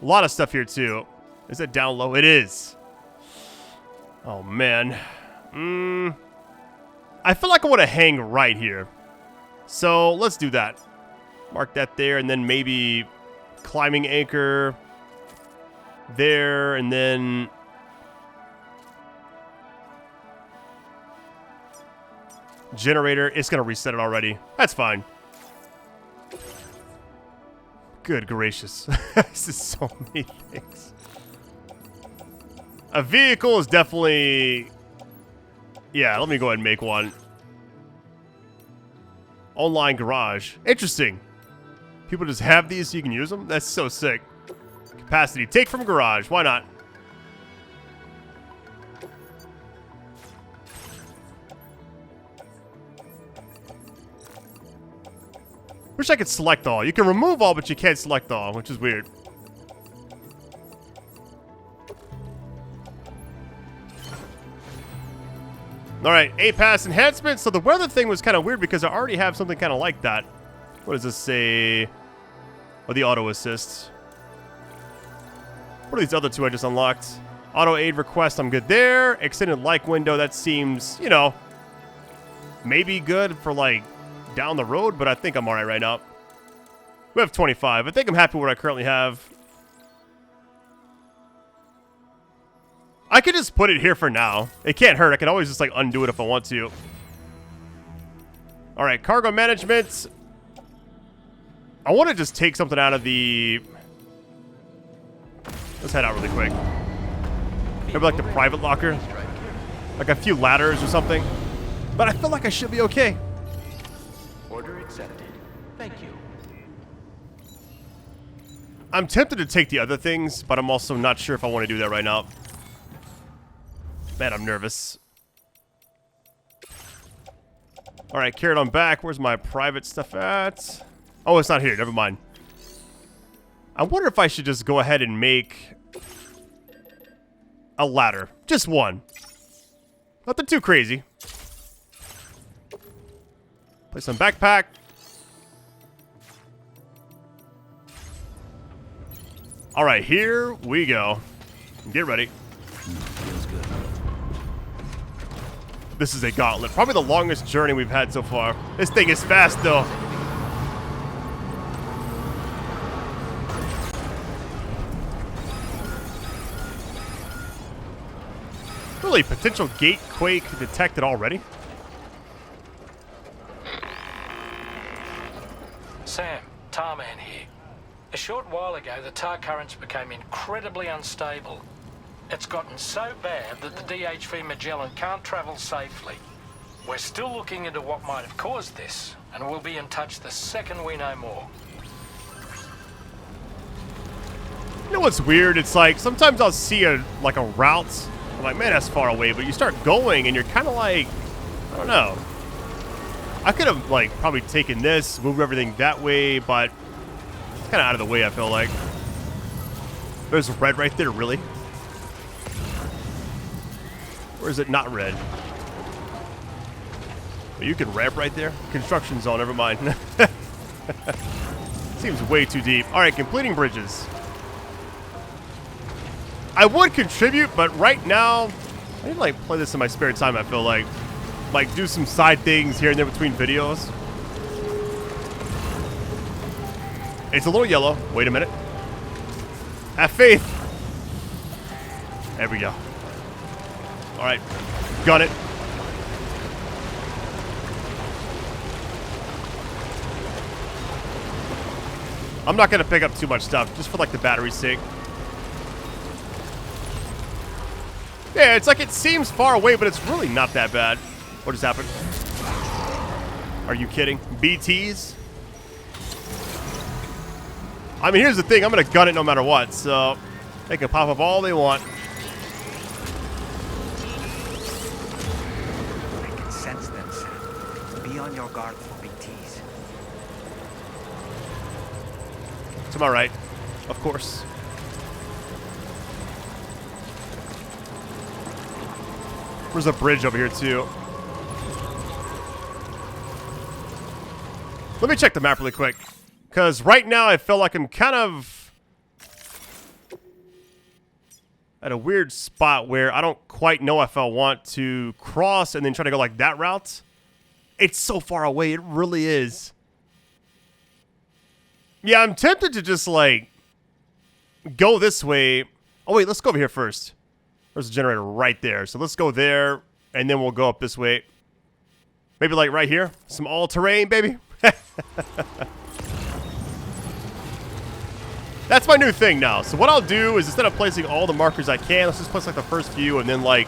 lot of stuff here too. Is it down low? It is. Oh man. I feel like I want to hang right here. So let's do that. Mark that there and then maybe climbing anchor there and then generator. It's going to reset it already. That's fine. Good gracious. This is so many things. A vehicle is definitely... Yeah, let me go ahead and make one. Online garage. Interesting. People just have these so you can use them? That's so sick. Capacity. Take from garage. Why not? Wish I could select all. You can remove all, but you can't select all, which is weird. Alright, A-Pass enhancement. So the weather thing was kind of weird because I already have something kind of like that. What does this say? Oh, the auto assist. What are these other two I just unlocked? Auto aid request, I'm good there. Extended like window, that seems, you know, maybe good for like down the road, but I think I'm alright right now. We have 25. I think I'm happy with what I currently have. I could just put it here for now. It can't hurt. I can always just like undo it if I want to. Alright, cargo management. I want to just take something out of the... Let's head out really quick. Maybe like the private locker. Like a few ladders or something. But I feel like I should be okay. Order accepted. Thank you. I'm tempted to take the other things, but I'm also not sure if I want to do that right now. Man, I'm nervous. Alright, carried on back. Where's my private stuff at? Oh, it's not here. Never mind. I wonder if I should just go ahead and make a ladder. Just one. Nothing too crazy. Place on backpack. Alright, here we go. Get ready. Feels good. This is a gauntlet. Probably the longest journey we've had so far. This thing is fast, though. Really, potential gate quake detected already? Sam, Tarman here. A short while ago, the tar currents became incredibly unstable. It's gotten so bad that the DHV Magellan can't travel safely. We're still looking into what might have caused this, and we'll be in touch the second we know more. You know what's weird? It's like, sometimes I'll see a route. I'm like, man, that's far away. But you start going, and you're kind of like, I don't know. I could have, like, probably taken this, moved everything that way, but it's kind of out of the way, I feel like. There's red right there, really? Or is it not red? Well, you can ramp right there. Construction zone, never mind. Seems way too deep. All right, completing bridges. I would contribute, but right now, I need to like play this in my spare time, I feel like. Like do some side things here and there between videos. It's a little yellow. Wait a minute. Have faith. There we go. All right, gun it. I'm not gonna pick up too much stuff, just for like the battery's sake. Yeah, it's like it seems far away, but it's really not that bad. What just happened? Are you kidding? BTs? I mean, here's the thing. I'm gonna gun it no matter what, so they can pop up all they want. I can sense them, Sam. Be on your guard for BTs. To my right, of course. There's a bridge over here, too. Let me check the map really quick. Because right now I feel like I'm kind of at a weird spot where I don't quite know if I want to cross and then try to go like that route. It's so far away. It really is. Yeah, I'm tempted to just like go this way. Oh, wait, let's go over here first. There's a generator right there. So let's go there, and then we'll go up this way. Maybe like right here. Some all-terrain, baby. That's my new thing now. So what I'll do is instead of placing all the markers I can, let's just place like the first few and then like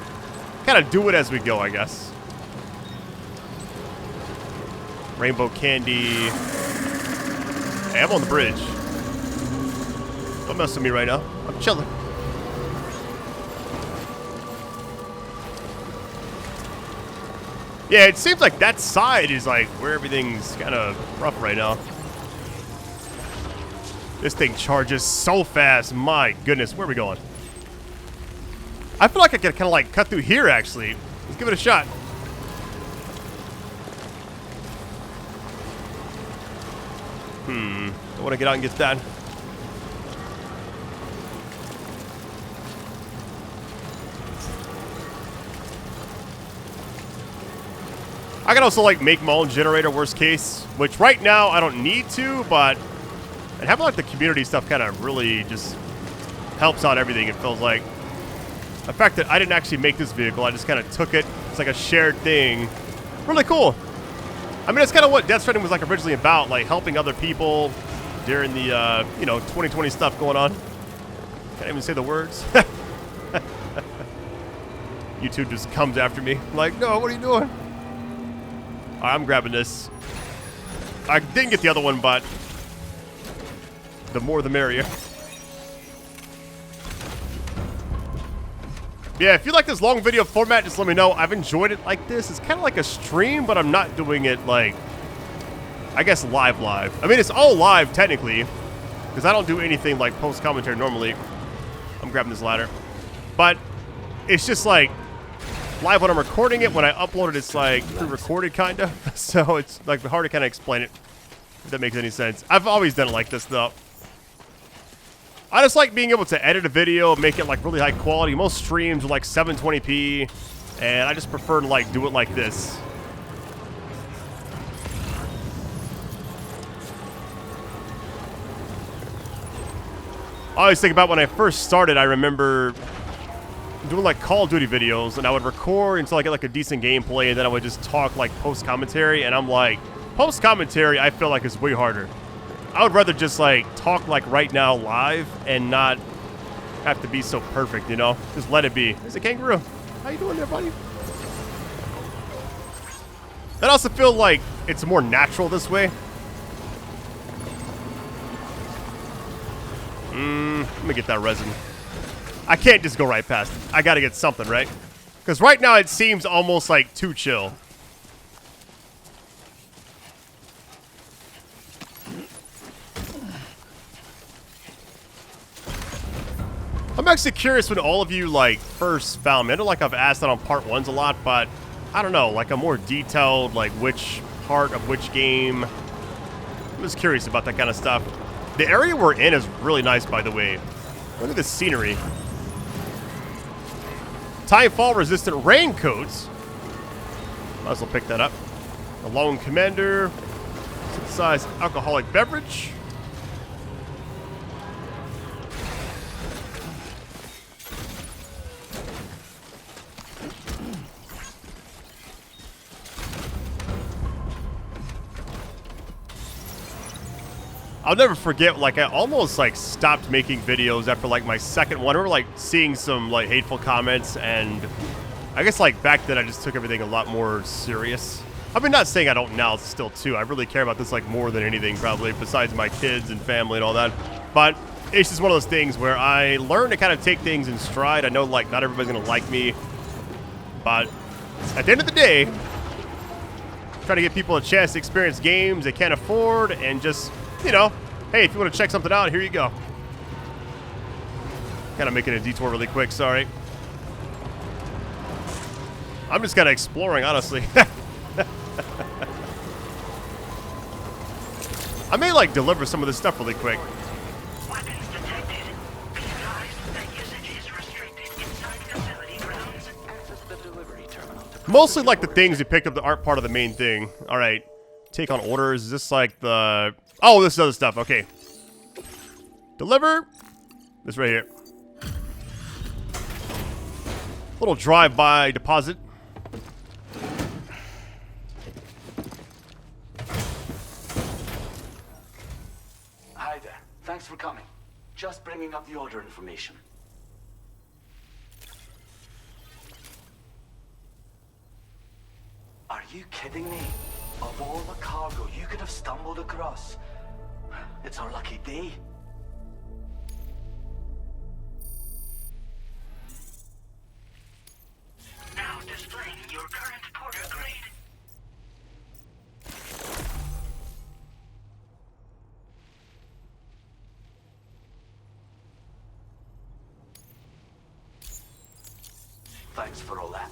kind of do it as we go, I guess. Rainbow candy. Hey, I'm on the bridge. Don't mess with me right now. I'm chilling. Yeah, it seems like that side is like where everything's kind of rough right now. This thing charges so fast. My goodness. Where are we going? I feel like I could kind of like cut through here, actually. Let's give it a shot. Don't want to get out and get that. I can also like make my own generator, worst case, which right now I don't need to, but and having like the community stuff kind of really just helps out everything, it feels like. The fact that I didn't actually make this vehicle, I just kind of took it. It's like a shared thing. Really cool. I mean, that's kind of what Death Stranding was like originally about, like helping other people during the, you know, 2020 stuff going on. Can't even say the words. YouTube just comes after me. Like, no, what are you doing? All right, I'm grabbing this. I didn't get the other one, but the more the merrier. Yeah, if you like this long video format, just let me know. I've enjoyed it like this. It's kind of like a stream, but I'm not doing it like, I guess, live. I mean, it's all live, technically, because I don't do anything like post-commentary normally. I'm grabbing this ladder. But it's just like live when I'm recording it. When I upload it, it's like pre-recorded, kind of. So it's like hard to kind of explain it, if that makes any sense. I've always done it like this, though. I just like being able to edit a video, make it like really high quality. Most streams are like 720p, and I just prefer to like do it like this. I always think about when I first started, I remember doing like Call of Duty videos, and I would record until I get like a decent gameplay, and then I would just talk like post-commentary, and I'm like, post-commentary I feel like is way harder. I would rather just like talk like right now live and not have to be so perfect, you know? Just let it be. There's a kangaroo. How you doing there, buddy? I also feel like it's more natural this way. Let me get that resin. I can't just go right past it. I gotta get something, right? Because right now it seems almost like too chill. I'm actually curious when all of you like first found me. I know like I've asked that on part ones a lot, but I don't know, like a more detailed, like which part of which game. I'm just curious about that kind of stuff. The area we're in is really nice, by the way. Look at the scenery. Timefall resistant raincoats. Might as well pick that up. The Lone Commander. Synthesized alcoholic beverage. I'll never forget, like, I almost, like, stopped making videos after, like, my second one. I remember, like, seeing some, like, hateful comments, and I guess, like, back then I just took everything a lot more serious. I mean, not saying I don't now, still, too. I really care about this, like, more than anything, probably, besides my kids and family and all that. But it's just one of those things where I learned to kind of take things in stride. I know, like, not everybody's going to like me, but at the end of the day, trying to give people a chance to experience games they can't afford and just... You know, hey, if you want to check something out, here you go. Kind of making a detour really quick, sorry. I'm just kind of exploring, honestly. I may, like, deliver some of this stuff really quick. Weapons detected. Be advised that usage is restricted inside facility grounds. Access the delivery terminal. Mostly, like, the things you picked up that aren't part of the main thing. All right. Take on orders. Is this, like, the... Oh, this is other stuff. Okay. Deliver. This right here. Little drive-by deposit. Hi there. Thanks for coming. Just bringing up the order information. Are you kidding me? Of all the cargo you could have stumbled across, it's our lucky day. Now displaying your current porter grade. Thanks for all that.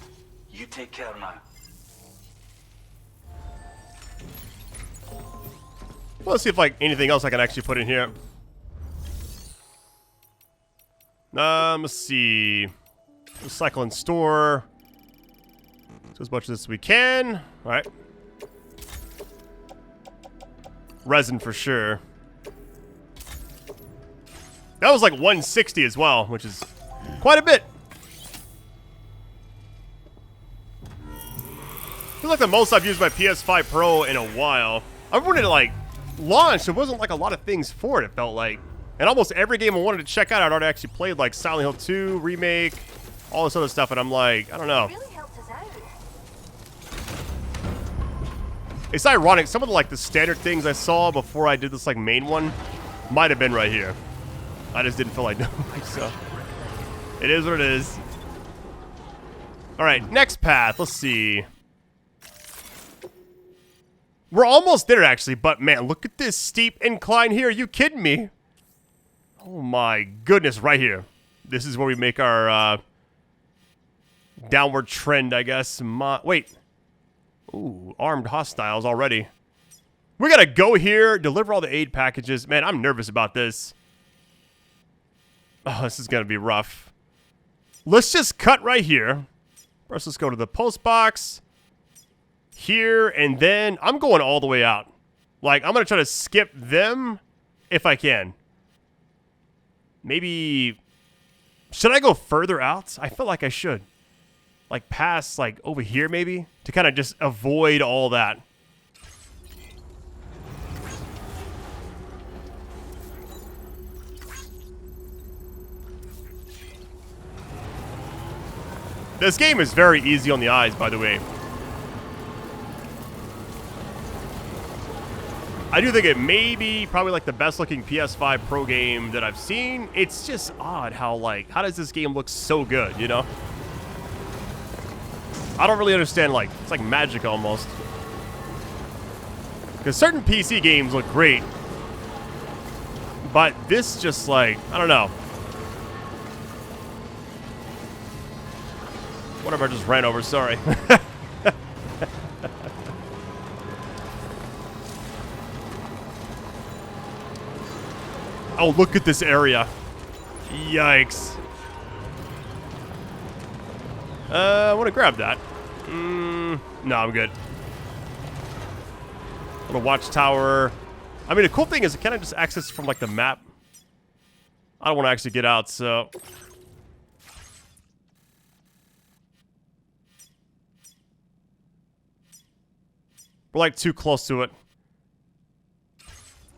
You take care now. Well, let's see if like anything else I can actually put in here. Let's see. Recycle and store. So as much of this as we can. All right. Resin for sure. That was like 160 as well, which is quite a bit. Feels like the most I've used my PS5 Pro in a while. I remember when it like launched, there wasn't like a lot of things for it, it felt like. And almost every game I wanted to check out, I'd already actually played, like Silent Hill 2, Remake, all this other stuff, and I'm like, I don't know. It's ironic, some of the, like, the standard things I saw before I did this, like, main one might have been right here. I just didn't feel like doing it, so. It is what it is. Alright, next path, let's see. We're almost there, actually, but, man, look at this steep incline here. Are you kidding me? Oh, my goodness, right here. This is where we make our, downward trend, I guess. Wait. Ooh, armed hostiles already. We gotta go here, deliver all the aid packages. Man, I'm nervous about this. Oh, this is gonna be rough. Let's just cut right here. First, let's go to the post box. Here, and then I'm going all the way out. Like, I'm gonna try to skip them if I can. Maybe... Should I go further out? I feel like I should. Like, past, like, over here, maybe? To kind of just avoid all that. This game is very easy on the eyes, by the way. I do think it may be probably like the best looking PS5 Pro game that I've seen. It's just odd how, like, how does this game look so good, you know? I don't really understand, like, it's like magic almost. Because certain PC games look great. But this just, like, I don't know. Whatever, I just ran over, sorry. Oh, look at this area. Yikes. I want to grab that. No, I'm good. Little watchtower. I mean, the cool thing is it kind of just access from, like, the map. I don't want to actually get out, so... We're, like, too close to it.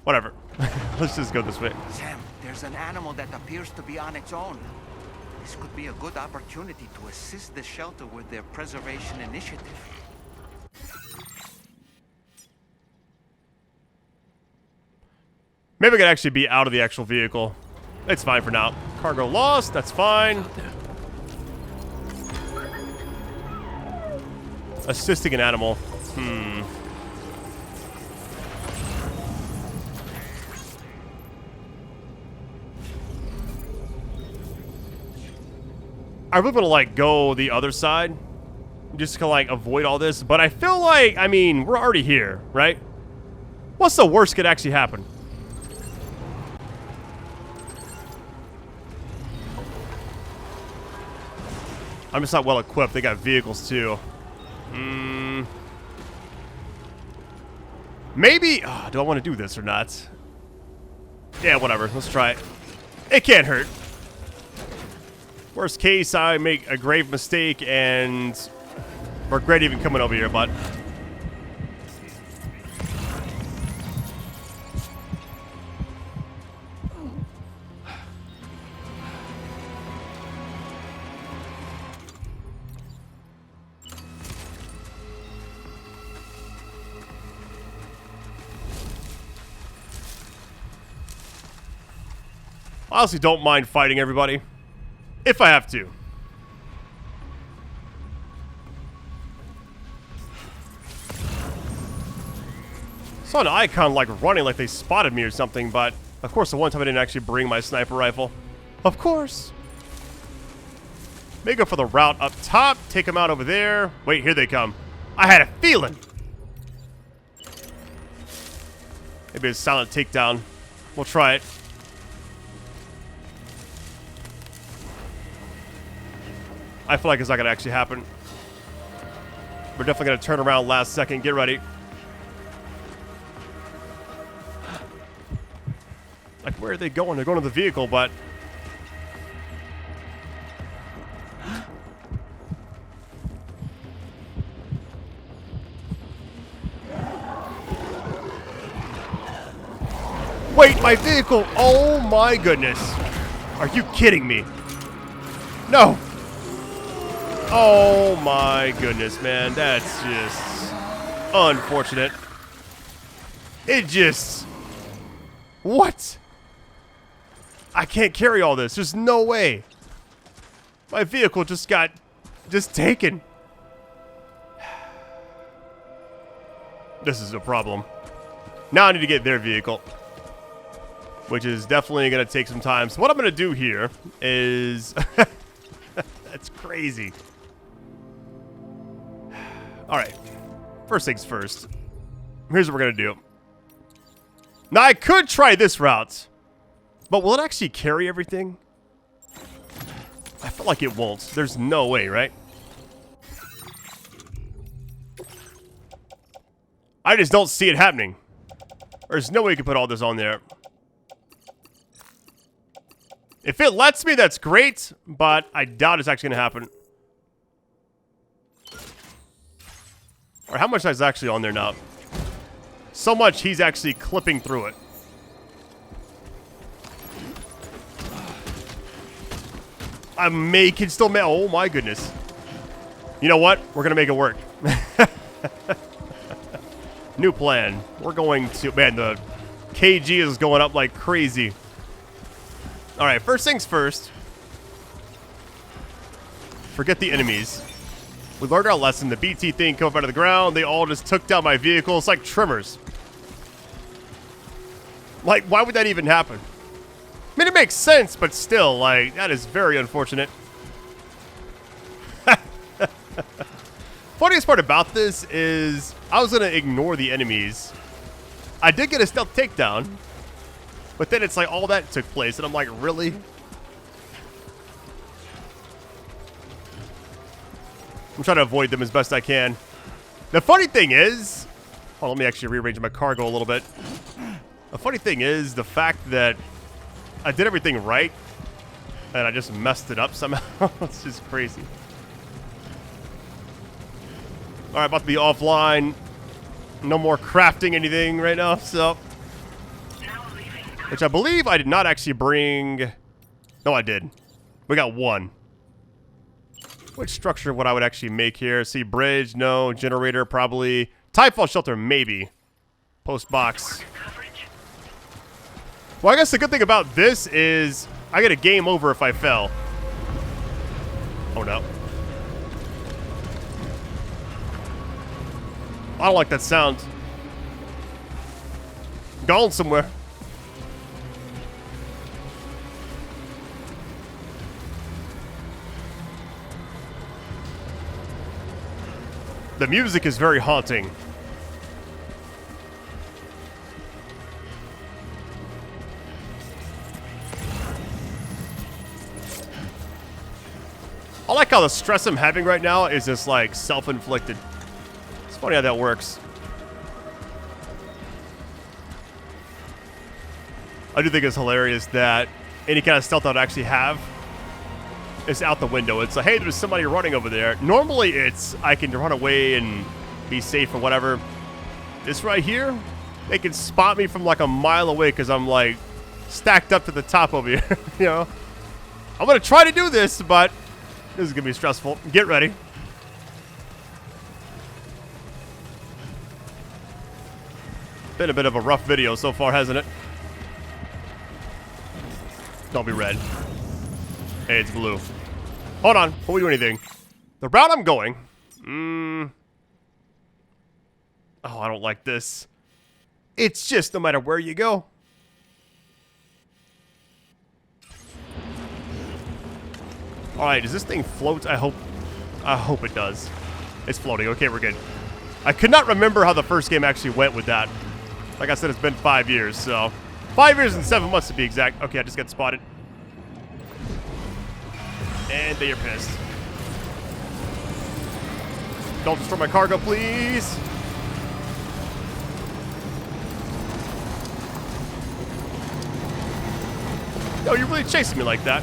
Whatever. Let's just go this way. Sam, there's an animal that appears to be on its own. This could be a good opportunity to assist the shelter with their preservation initiative. Maybe I could actually be out of the actual vehicle. It's fine for now. Cargo lost, that's fine. Assisting an animal. I really want to, like, go the other side. Just to, like, avoid all this. But I feel like, I mean, we're already here, right? What's the worst could actually happen? I'm just not well equipped. They got vehicles, too. Maybe... Oh, do I want to do this or not? Yeah, whatever. Let's try it. It can't hurt. Worst case, I make a grave mistake and regret even coming over here, but... I honestly don't mind fighting everybody. If I have to. Saw an icon like running like they spotted me or something, but of course the one time I didn't actually bring my sniper rifle. Of course. May go for the route up top. Take them out over there. Wait, here they come. I had a feeling. Maybe a silent takedown. We'll try it. I feel like it's not going to actually happen. We're definitely going to turn around last second. Get ready. Like, where are they going? They're going to the vehicle, but... Wait, my vehicle! Oh my goodness. Are you kidding me? No! Oh my goodness, man. That's just unfortunate. It just... What? I can't carry all this. There's no way. My vehicle just got taken. This is a problem. Now I need to get their vehicle, which is definitely going to take some time. So what I'm going to do here is... That's crazy. All right. First things first. Here's what we're going to do. Now, I could try this route, but will it actually carry everything? I feel like it won't. There's no way, right? I just don't see it happening. There's no way you can put all this on there. If it lets me, that's great, but I doubt it's actually going to happen. Or how much is actually on there now? So much he's actually clipping through it. I can still make... Oh my goodness. You know what? We're going to make it work. New plan. We're going to... Man, the KG is going up like crazy. Alright, first things first. Forget the enemies. We learned our lesson. The BT thing came up out of the ground. They all just took down my vehicle. It's like trimmers. Like, why would that even happen? I mean, it makes sense, but still, like, that is very unfortunate. Funniest part about this is I was going to ignore the enemies. I did get a stealth takedown, but then it's like all that took place, and I'm like, really? I'm trying to avoid them as best I can. The funny thing is... Oh, let me actually rearrange my cargo a little bit. The funny thing is the fact that I did everything right, and I just messed it up somehow. It's just crazy. Alright, about to be offline. No more crafting anything right now, so... Which I believe I did not actually bring... No, I did. We got one. Which structure would I would actually make here? See, bridge, no. Generator, probably. Tidefall shelter, maybe. Post box. Well, I guess the good thing about this is I get a game over if I fell. Oh, no. I don't like that sound. Gone somewhere. The music is very haunting. I like how the stress I'm having right now is just like self-inflicted. It's funny how that works. I do think it's hilarious that any kind of stealth I would actually have is out the window. It's like, hey, there's somebody running over there. Normally it's, I can run away and be safe or whatever. This right here, they can spot me from like a mile away because I'm like stacked up to the top over here. You know, I'm going to try to do this, but this is going to be stressful. Get ready. Been a bit of a rough video so far, hasn't it? Don't be red. Hey, it's blue. Hold on. Before we do anything. The route I'm going. Oh, I don't like this. It's just no matter where you go. Alright, does this thing float? I hope it does. It's floating. Okay, we're good. I could not remember how the first game actually went with that. Like I said, it's been 5 years, so 5 years and 7 months to be exact. Okay, I just got spotted. And they are pissed. Don't destroy my cargo, please. Yo, you're really chasing me like that.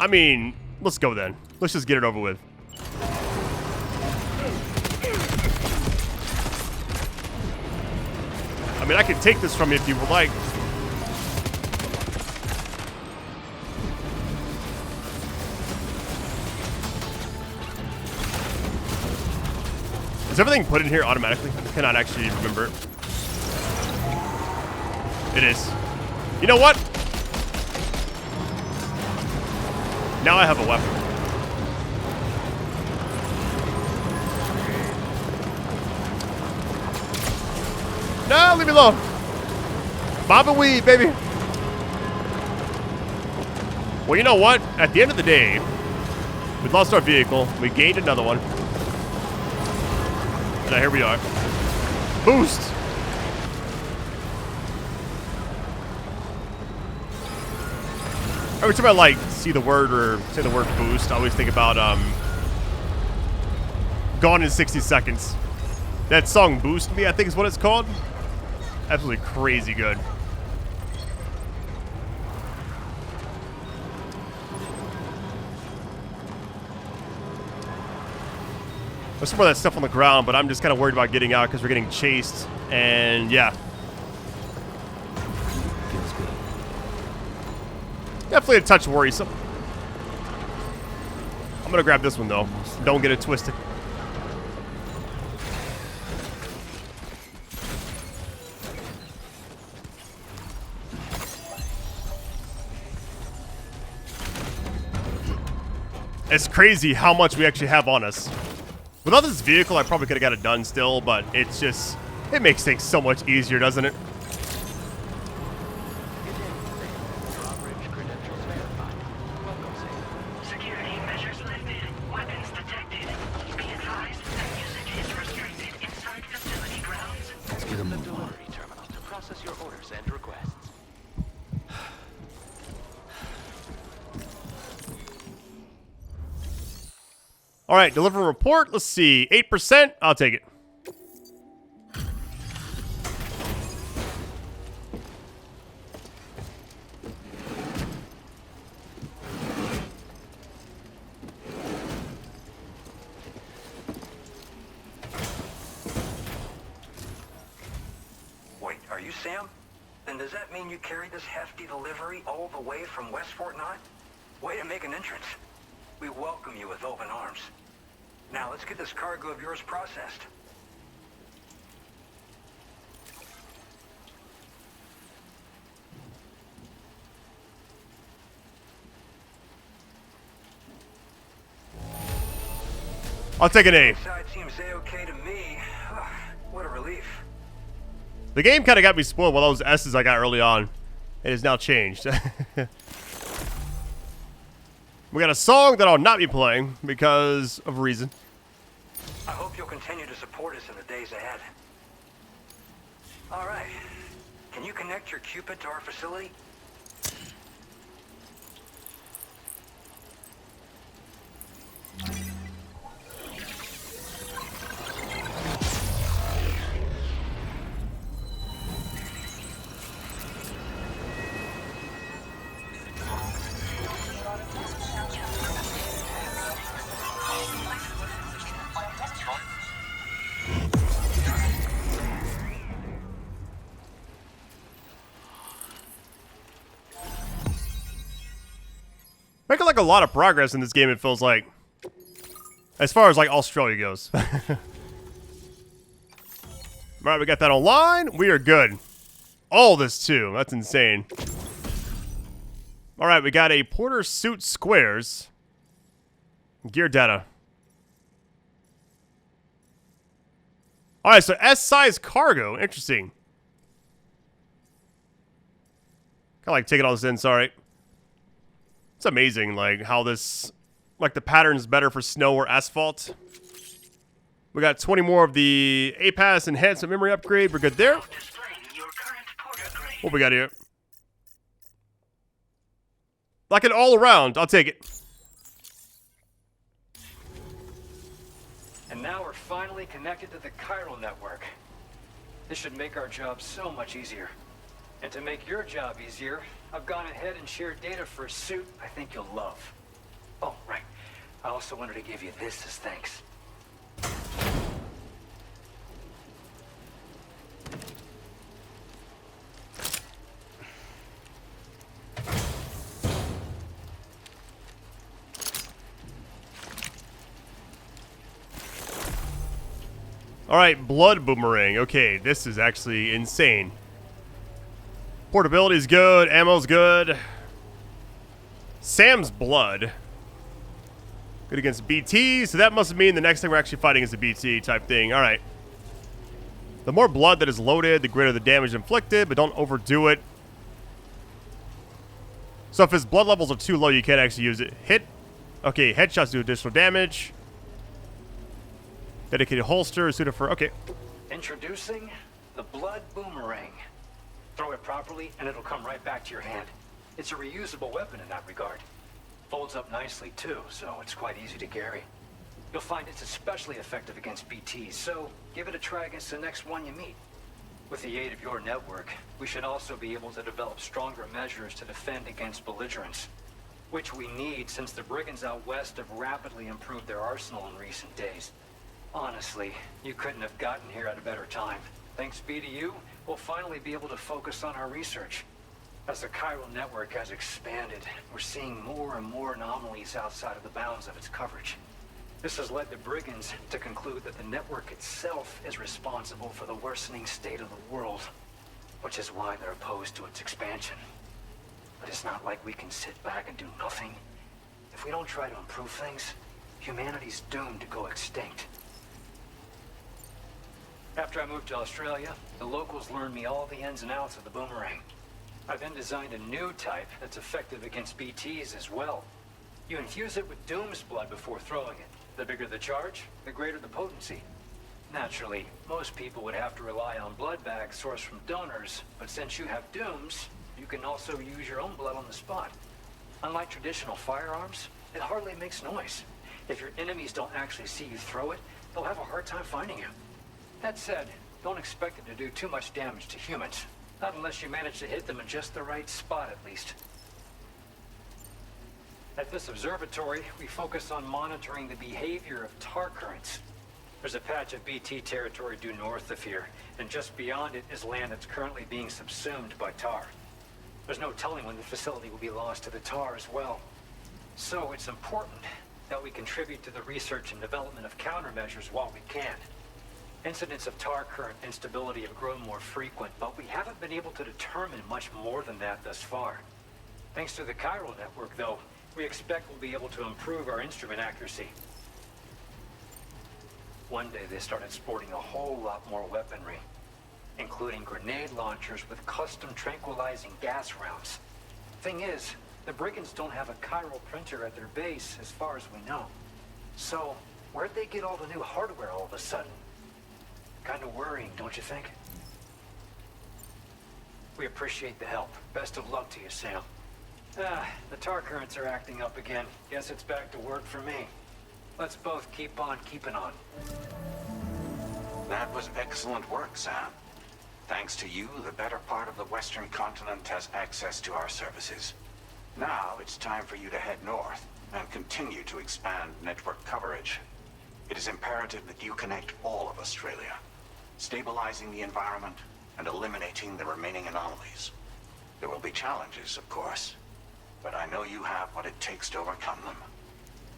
I mean, let's go then. Let's just get it over with. I mean, I can take this from you if you would like. Is everything put in here automatically? I cannot actually remember. It is. You know what? Now I have a weapon. No, leave me alone. Bob and weed, baby. Well, you know what? At the end of the day, we lost our vehicle. We gained another one. And now here we are. Boost. Every time I like see the word or say the word boost, I always think about Gone in 60 Seconds. That song Boost Me, I think is what it's called. Absolutely crazy good. There's some more of that stuff on the ground, but I'm just kind of worried about getting out because we're getting chased. And yeah. Definitely a touch worrisome. I'm gonna grab this one though. Don't get it twisted. It's crazy how much we actually have on us. Without this vehicle, I probably could have got it done still, but it's just, it makes things so much easier, doesn't it? Security measures lifted. Weapons detected. Be advised that usage is restricted inside facility grounds. Let's get the delivery terminal to process your orders and requests. All right, deliver a report. Let's see, 8%. I'll take it. Wait, are you Sam? Then does that mean you carried this hefty delivery all the way from West Fort Knott? Way to make an entrance. We welcome you with open arms. Now let's get this cargo of yours processed. I'll take an A. Side seems A-okay to me. What a relief. The game kind of got me spoiled with all those S's I got early on. It has now changed. We got a song that I'll not be playing because of a reason. I hope you'll continue to support us in the days ahead. All right. Can you connect your Cupid to our facility? Making like a lot of progress in this game, it feels like. As far as like Australia goes. Alright, we got that online. We are good. All this too. That's insane. Alright, we got a Porter Suit Squares. Gear data. Alright, so S-size cargo. Interesting. Kinda like taking all this in, sorry. It's amazing, like, how this, like, the pattern's better for snow or asphalt. We got 20 more of the APAS enhancement memory upgrade. We're good there. What we got here? Like an all around. I'll take it. And now we're finally connected to the chiral network. This should make our job so much easier. And to make your job easier, I've gone ahead and shared data for a suit I think you'll love. Oh, right. I also wanted to give you this as thanks. Alright, blood boomerang. Okay, this is actually insane. Portability's good, ammo's good. Sam's blood. Good against BT, so that must mean the next thing we're actually fighting is a BT type thing. Alright. The more blood that is loaded, the greater the damage inflicted, but don't overdo it. So if his blood levels are too low, you can't actually use it. Hit. Okay, headshots do additional damage. Dedicated holster, suited for... Okay. Introducing the blood boomerang. Throw it properly, and it'll come right back to your hand. It's a reusable weapon in that regard. Folds up nicely, too, so it's quite easy to carry. You'll find it's especially effective against BTs, so give it a try against the next one you meet. With the aid of your network, we should also be able to develop stronger measures to defend against belligerents, which we need since the brigands out west have rapidly improved their arsenal in recent days. Honestly, you couldn't have gotten here at a better time. Thanks be to you, we'll finally be able to focus on our research. As the chiral network has expanded, we're seeing more and more anomalies outside of the bounds of its coverage. This has led the brigands to conclude that the network itself is responsible for the worsening state of the world, which is why they're opposed to its expansion. But it's not like we can sit back and do nothing. If we don't try to improve things, humanity's doomed to go extinct. After I moved to Australia, the locals learned me all the ins and outs of the boomerang. I then designed a new type that's effective against BTs as well. You infuse it with Doom's blood before throwing it. The bigger the charge, the greater the potency. Naturally, most people would have to rely on blood bags sourced from donors, but since you have Doom's, you can also use your own blood on the spot. Unlike traditional firearms, it hardly makes noise. If your enemies don't actually see you throw it, they'll have a hard time finding you. That said, don't expect it to do too much damage to humans. Not unless you manage to hit them in just the right spot, at least. At this observatory, we focus on monitoring the behavior of tar currents. There's a patch of BT territory due north of here, and just beyond it is land that's currently being subsumed by tar. There's no telling when the facility will be lost to the tar as well. So it's important that we contribute to the research and development of countermeasures while we can. Incidents of tar current instability have grown more frequent, but we haven't been able to determine much more than that thus far. Thanks to the chiral network, though, we expect we'll be able to improve our instrument accuracy. One day they started sporting a whole lot more weaponry, including grenade launchers with custom tranquilizing gas rounds. Thing is, the brigands don't have a chiral printer at their base as far as we know. So, where'd they get all the new hardware all of a sudden? Kind of worrying, don't you think? We appreciate the help. Best of luck to you, Sam. The tar currents are acting up again. Guess it's back to work for me. Let's both keep on keeping on. That was excellent work, Sam. Thanks to you, the better part of the Western continent has access to our services. Now it's time for you to head north and continue to expand network coverage. It is imperative that you connect all of Australia, stabilizing the environment and eliminating the remaining anomalies. There will be challenges, of course, but I know you have what it takes to overcome them.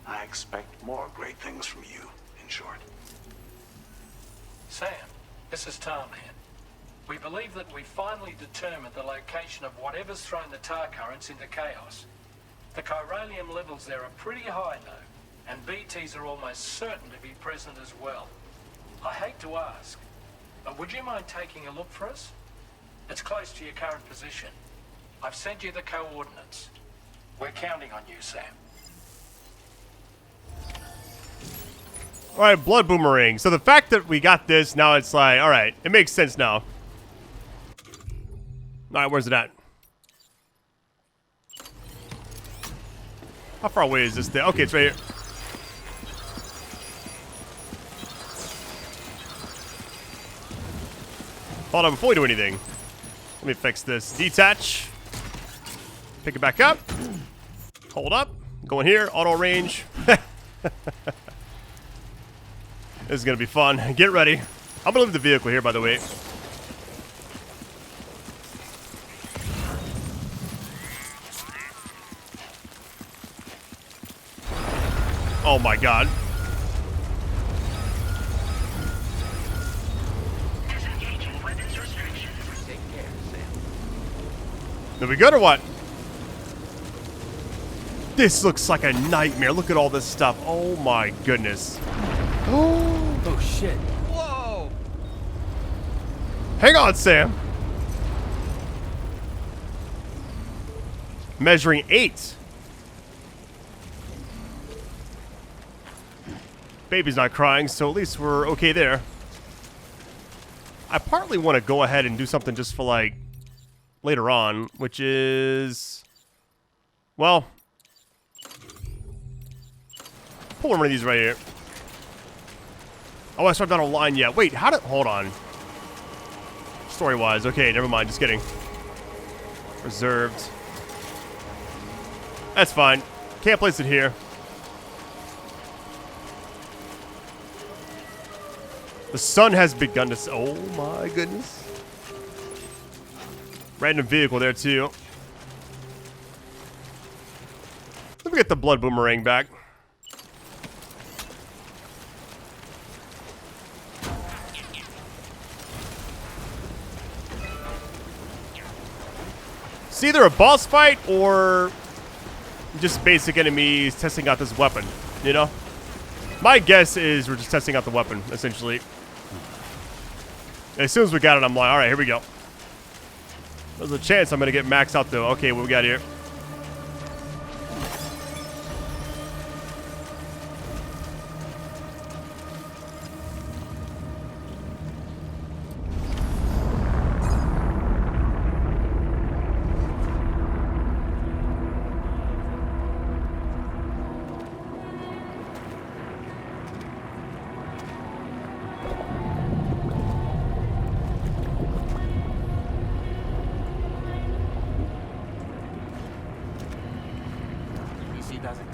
I expect more great things from you, in short. Sam, this is Tarman. We believe that we finally determined the location of whatever's thrown the tar currents into chaos. The chiralium levels there are pretty high, though, and BTs are almost certain to be present as well. I hate to ask, but would you mind taking a look for us? It's close to your current position. I've sent you the coordinates. We're counting on you, Sam. Alright, blood boomerang. So the fact that we got this, now it's like, alright, it makes sense now. Alright, where's it at? How far away is this thing? Okay, it's right here. Hold on, before we do anything, let me fix this. Detach. Pick it back up. Hold up. Go in here. Auto range. This is going to be fun. Get ready. I'm going to leave the vehicle here, by the way. Oh my god. Disengaging weapons restrictions. Take care, Sam. Are we good or what? This looks like a nightmare. Look at all this stuff. Oh my goodness. Oh shit. Whoa! Hang on, Sam. Measuring 8. Baby's not crying, so at least we're okay there. I partly want to go ahead and do something just for, like, later on, which is... Well... Pull one of these right here. Oh, I started not online yet. Wait, how did... Hold on. Story-wise. Okay, never mind. Just kidding. Reserved. That's fine. Can't place it here. The sun has begun to... Oh, my goodness. Random vehicle there, too. Let me get the blood boomerang back. It's either a boss fight or just basic enemies testing out this weapon, you know? My guess is we're just testing out the weapon, essentially. As soon as we got it, I'm like, alright, here we go. There's a chance I'm going to get maxed out, though. Okay, what we got here? Does it?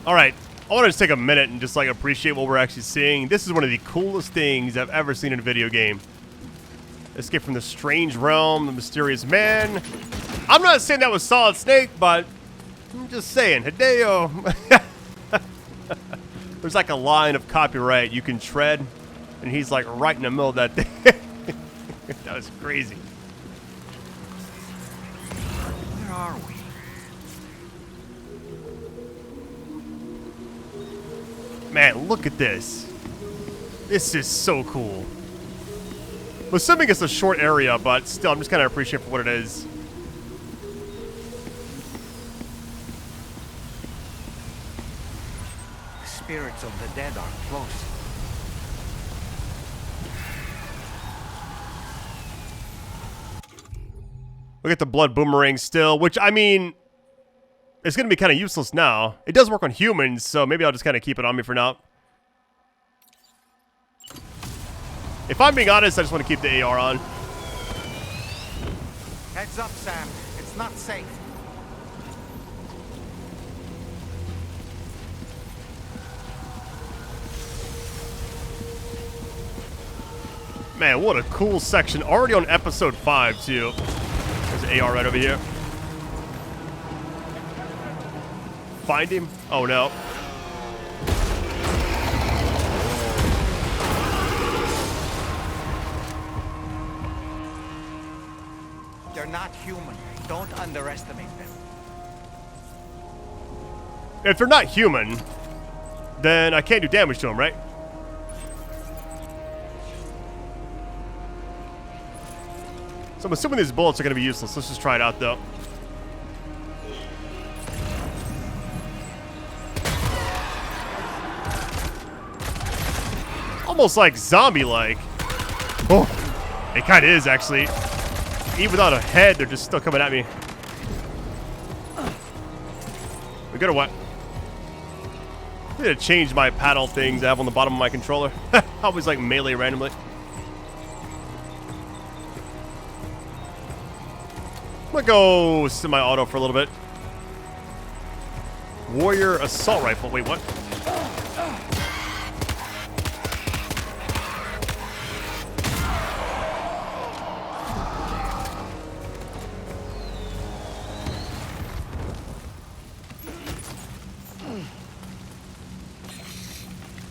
All right, I want to just take a minute and just like appreciate what we're actually seeing. This is one of the coolest things I've ever seen in a video game. Escape from the strange realm, the mysterious man. I'm not saying that was Solid Snake, but I'm just saying, Hideo. There's like a line of copyright you can tread, and he's like right in the middle of that thing. That was crazy. Where are we? Man, look at this. This is so cool. I'm assuming it's a short area, but still, I'm just kind of appreciative for what it is. The spirits of the dead are close. Look at the blood boomerang still, which, I mean, it's going to be kind of useless now. It does work on humans, so maybe I'll just kind of keep it on me for now. If I'm being honest, I just want to keep the AR on. Heads up, Sam. It's not safe. Man, what a cool section. Already on episode 5, too. There's an AR right over here. Find him? Oh, no. They're not human. Don't underestimate them. If they're not human, then I can't do damage to them, right? So I'm assuming these bullets are going to be useless. Let's just try it out, though. Almost like zombie-like. Oh, it kind of is, actually. Even without a head, they're just still coming at me. We good or what? I need to change my paddle things I have on the bottom of my controller. I always like melee randomly. I'm gonna go semi-auto for a little bit. Warrior assault rifle. Wait, what?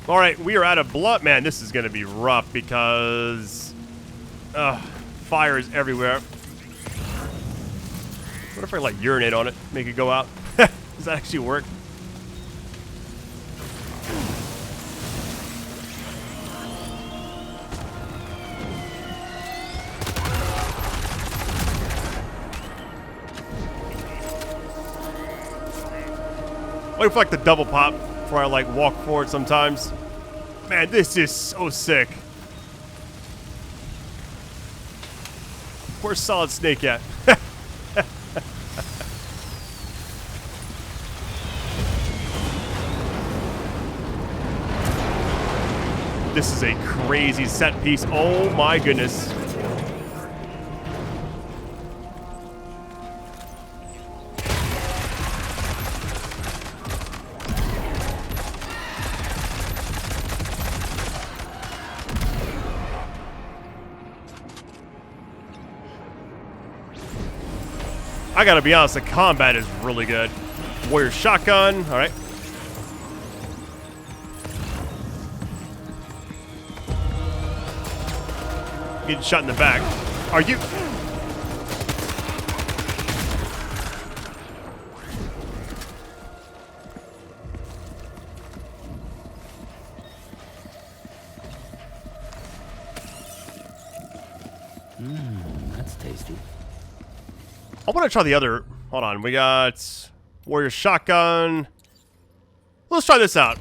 All right, we are out of blood. Man, this is gonna be rough because fire is everywhere. What if I like urinate on it, make it go out? Does that actually work? Wait for like the double pop before I like walk forward sometimes. Man, this is so sick. Where's Solid Snake at? This is a crazy set piece. Oh my goodness. I gotta be honest, the combat is really good. Warrior shotgun, all right. Getting shot in the back. Are you? That's tasty. I want to try the other. Hold on, we got Warrior shotgun. Let's try this out.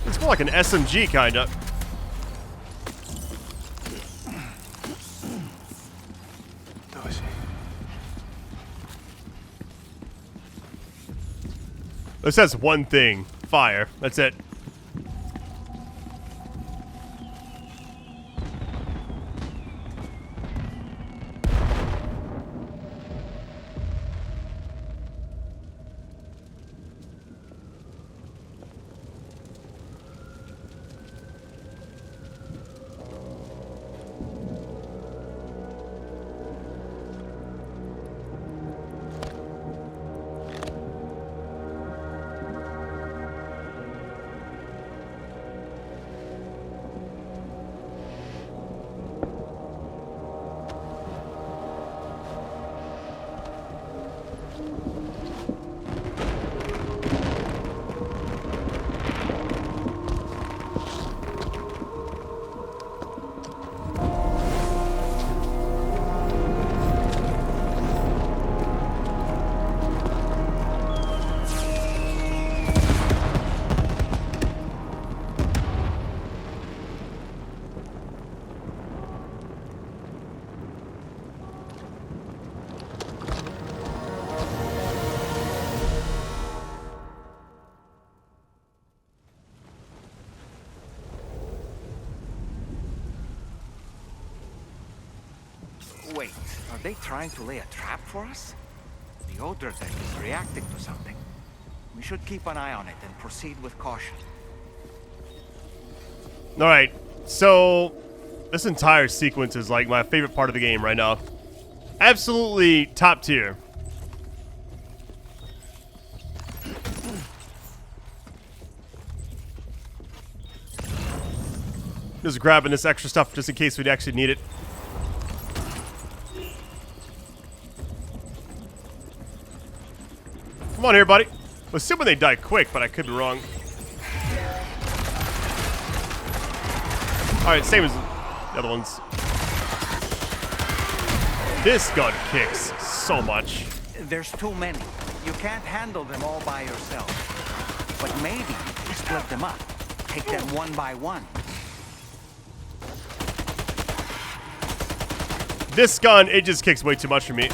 It's more like an SMG kind of. This says one thing, fire. That's it. Wait, are they trying to lay a trap for us? The odor deck is reacting to something. We should keep an eye on it and proceed with caution. Alright, so this entire sequence is like my favorite part of the game right now. Absolutely top tier. Just grabbing this extra stuff just in case we'd actually need it. Come on here, buddy. I'm assuming they die quick, but I could be wrong. Alright, same as the other ones. This gun kicks so much. There's too many. You can't handle them all by yourself. But maybe split them up. Take them one by one. This gun, it just kicks way too much for me.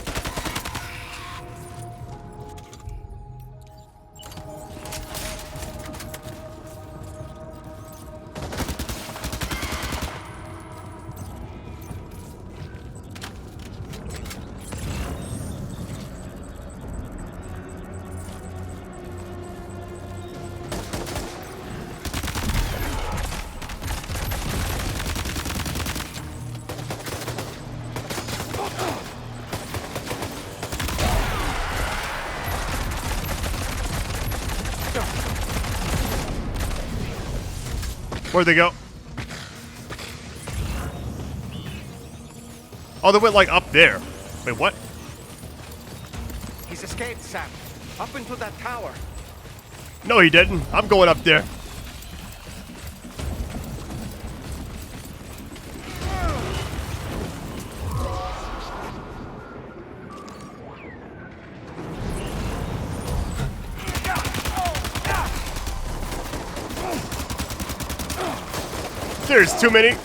Where'd they go? Oh, they went like up there. Wait, what? He's escaped, Sam. Up into that tower. No, he didn't. I'm going up there. There's too many.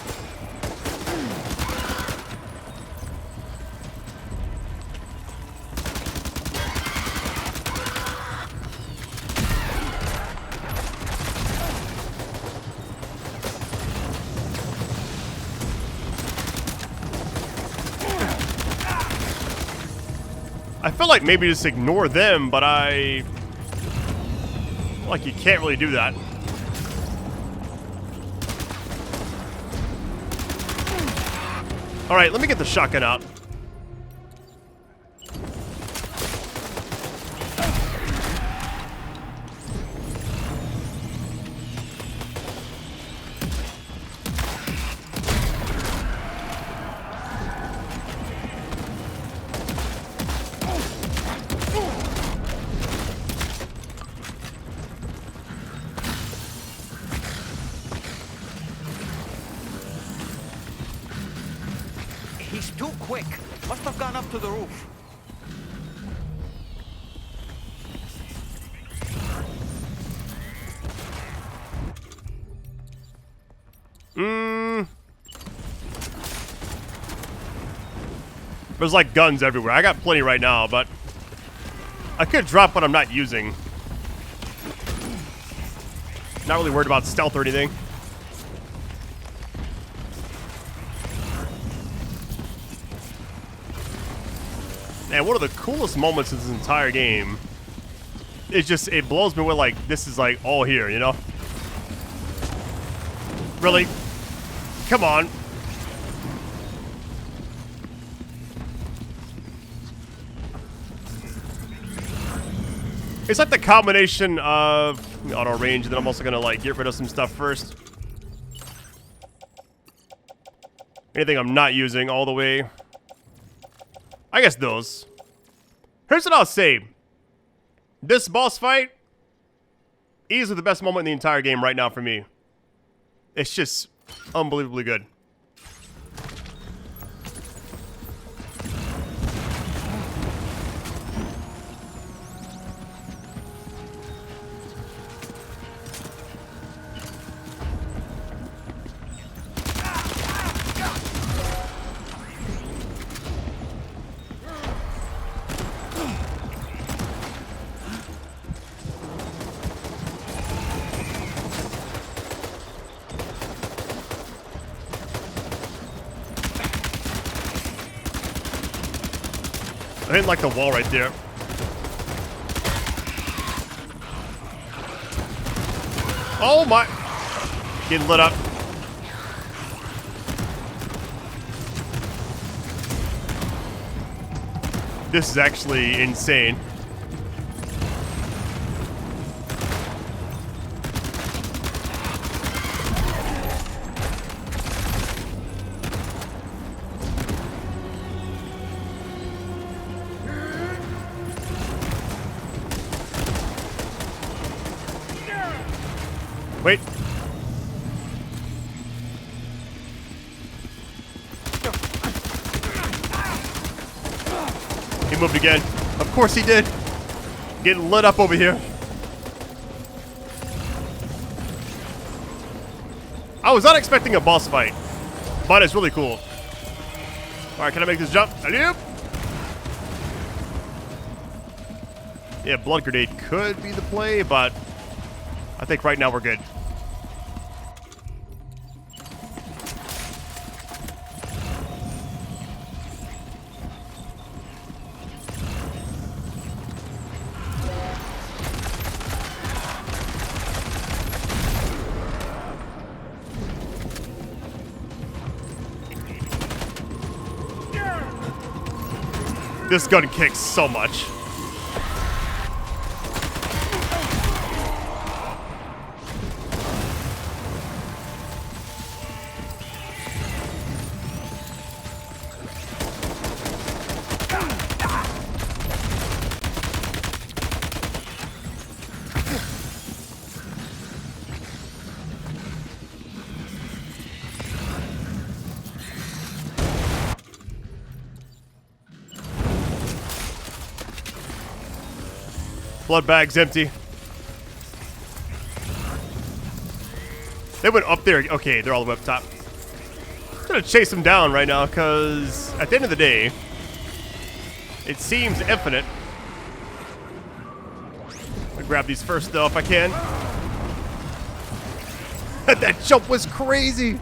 I feel like maybe just ignore them, but I feel like you can't really do that. All right, let me get the shotgun out. He's too quick. Must have gone up to the roof. There's like guns everywhere. I got plenty right now, but I could drop what I'm not using. Not really worried about stealth or anything. And one of the coolest moments in this entire game is just, it blows me away, like, this is like all here, you know? Really? Come on. It's like the combination of auto range, and then I'm also gonna like get rid of some stuff first. Anything I'm not using all the way. I guess those. Here's what I'll say. This boss fight, easily the best moment in the entire game right now for me. It's just unbelievably good. I didn't like the wall right there. Oh my! Getting lit up. This is actually insane. Wait. He moved again. Of course he did. Getting lit up over here. I was not expecting a boss fight, but it's really cool. Alright, can I make this jump? Alley-oop. Yeah, blood grenade could be the play, but I think right now we're good. This gun kicks so much. Blood bag's empty. They went up there. Okay, they're all the way up top. I'm gonna chase them down right now, because at the end of the day, it seems infinite. I'll grab these first, though, if I can. That jump was crazy.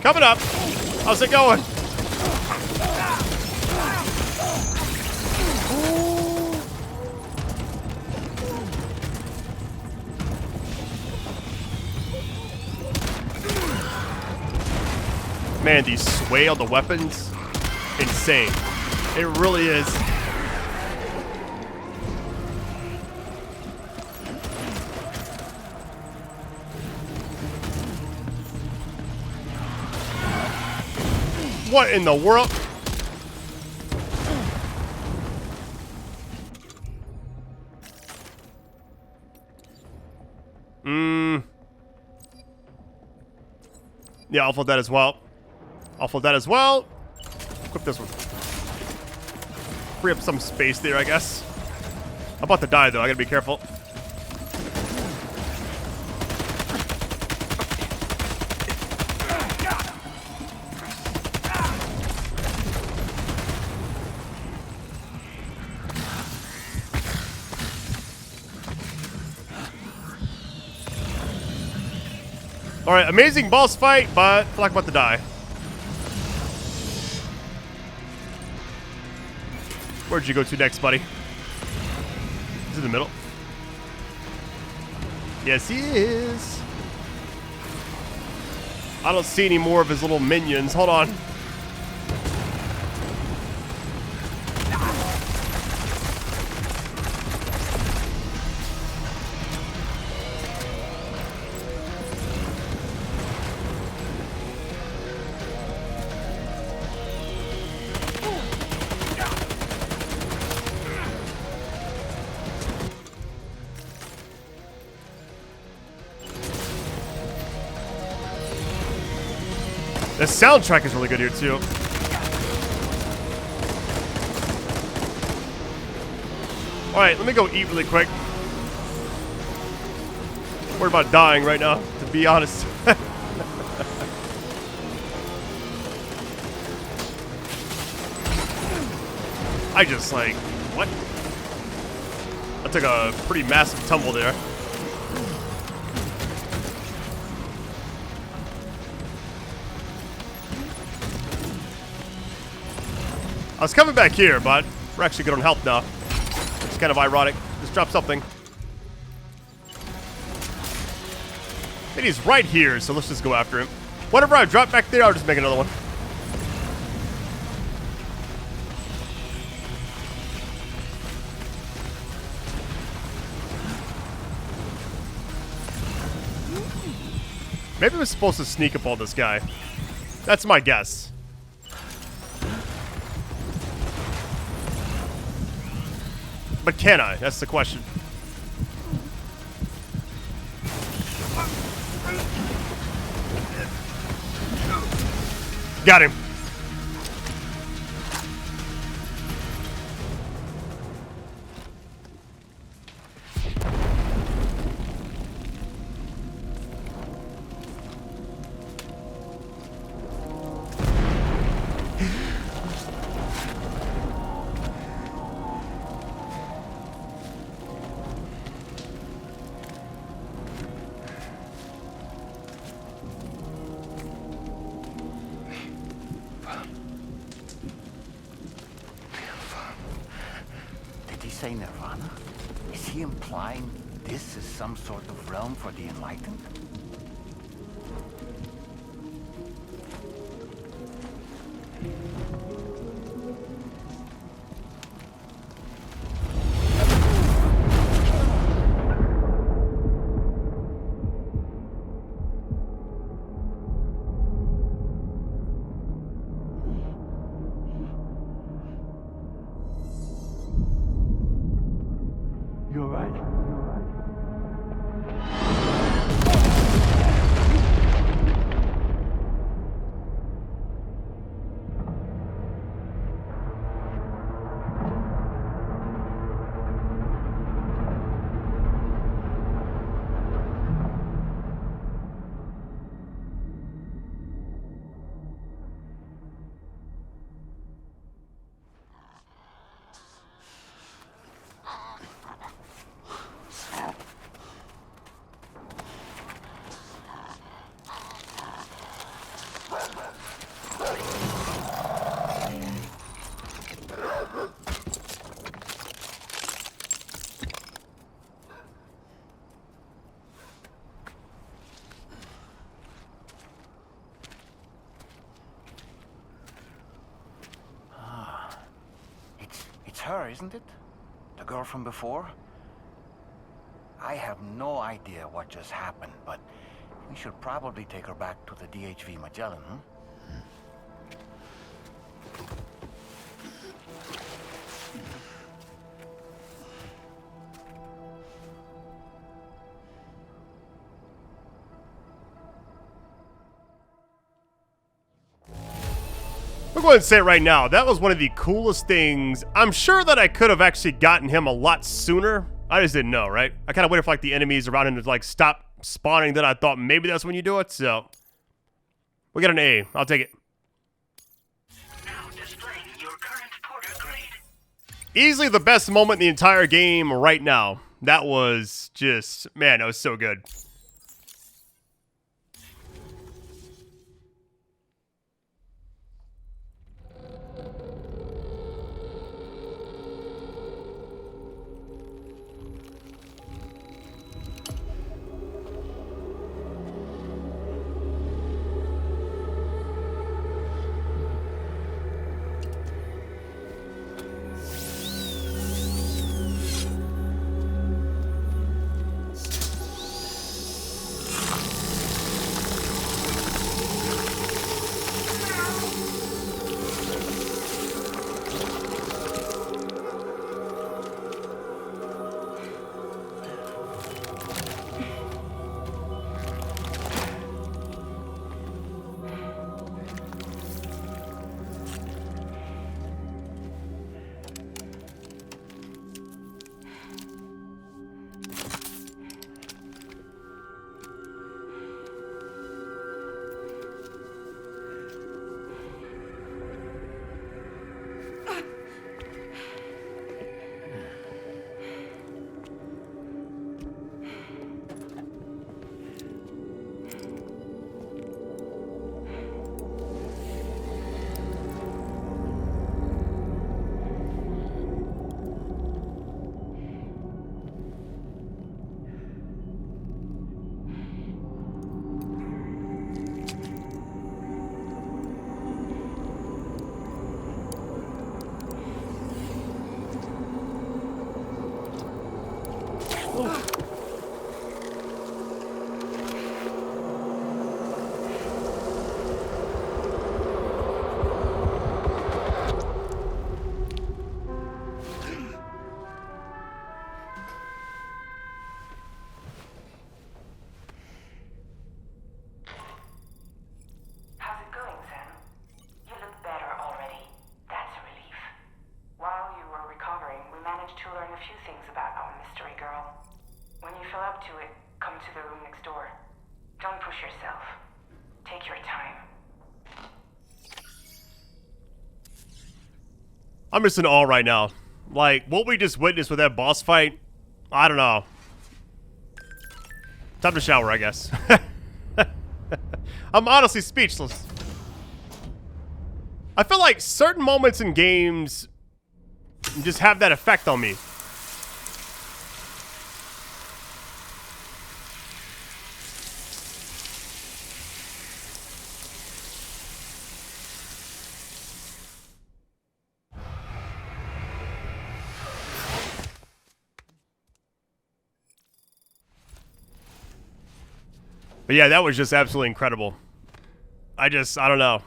Coming up. How's it going? Man, these sway on the weapons, insane. It really is. What in the world? Yeah, I'll fold that as well. I'll fold that as well. Equip this one. Free up some space there, I guess. I'm about to die, though. I gotta be careful. Alright, amazing boss fight, but I feel like I'm about to die. Where'd you go to next, buddy? He's in the middle. Yes, he is. I don't see any more of his little minions. Hold on. The soundtrack is really good here, too. Alright, let me go eat really quick. Worried about dying right now, to be honest. I just, like, what? I took a pretty massive tumble there. I was coming back here, but we're actually good on health now. It's kind of ironic. Just drop something. And he's right here, so let's just go after him. Whatever I drop back there, I'll just make another one. Maybe I'm supposed to sneak up on this guy. That's my guess. But can I? That's the question. Got him. Say Nirvana? Is he implying this is some sort of realm for the enlightened? You're right. Her, isn't it? The girl from before? I have no idea what just happened, but we should probably take her back to the DHV Magellan, huh? We'll go ahead and say it right now. That was one of the coolest things. I'm sure that I could have actually gotten him a lot sooner. I just didn't know, right? I kind of waited for like the enemies around him to like stop spawning. Then I thought maybe that's when you do it. So we got an A. I'll take it. Now displaying your current porter grade. Easily the best moment in the entire game right now. That was just, man, that was so good. How's it going, Sam? You look better already. That's a relief. While you were recovering, we managed to learn a few things about our mystery girl. When you feel up to it, come to the room next door. Don't push yourself. Take your time. I'm just in awe right now. Like, what we just witnessed with that boss fight, I don't know. Time to shower, I guess. I'm honestly speechless. I feel like certain moments in games just have that effect on me. But yeah, that was just absolutely incredible. I don't know.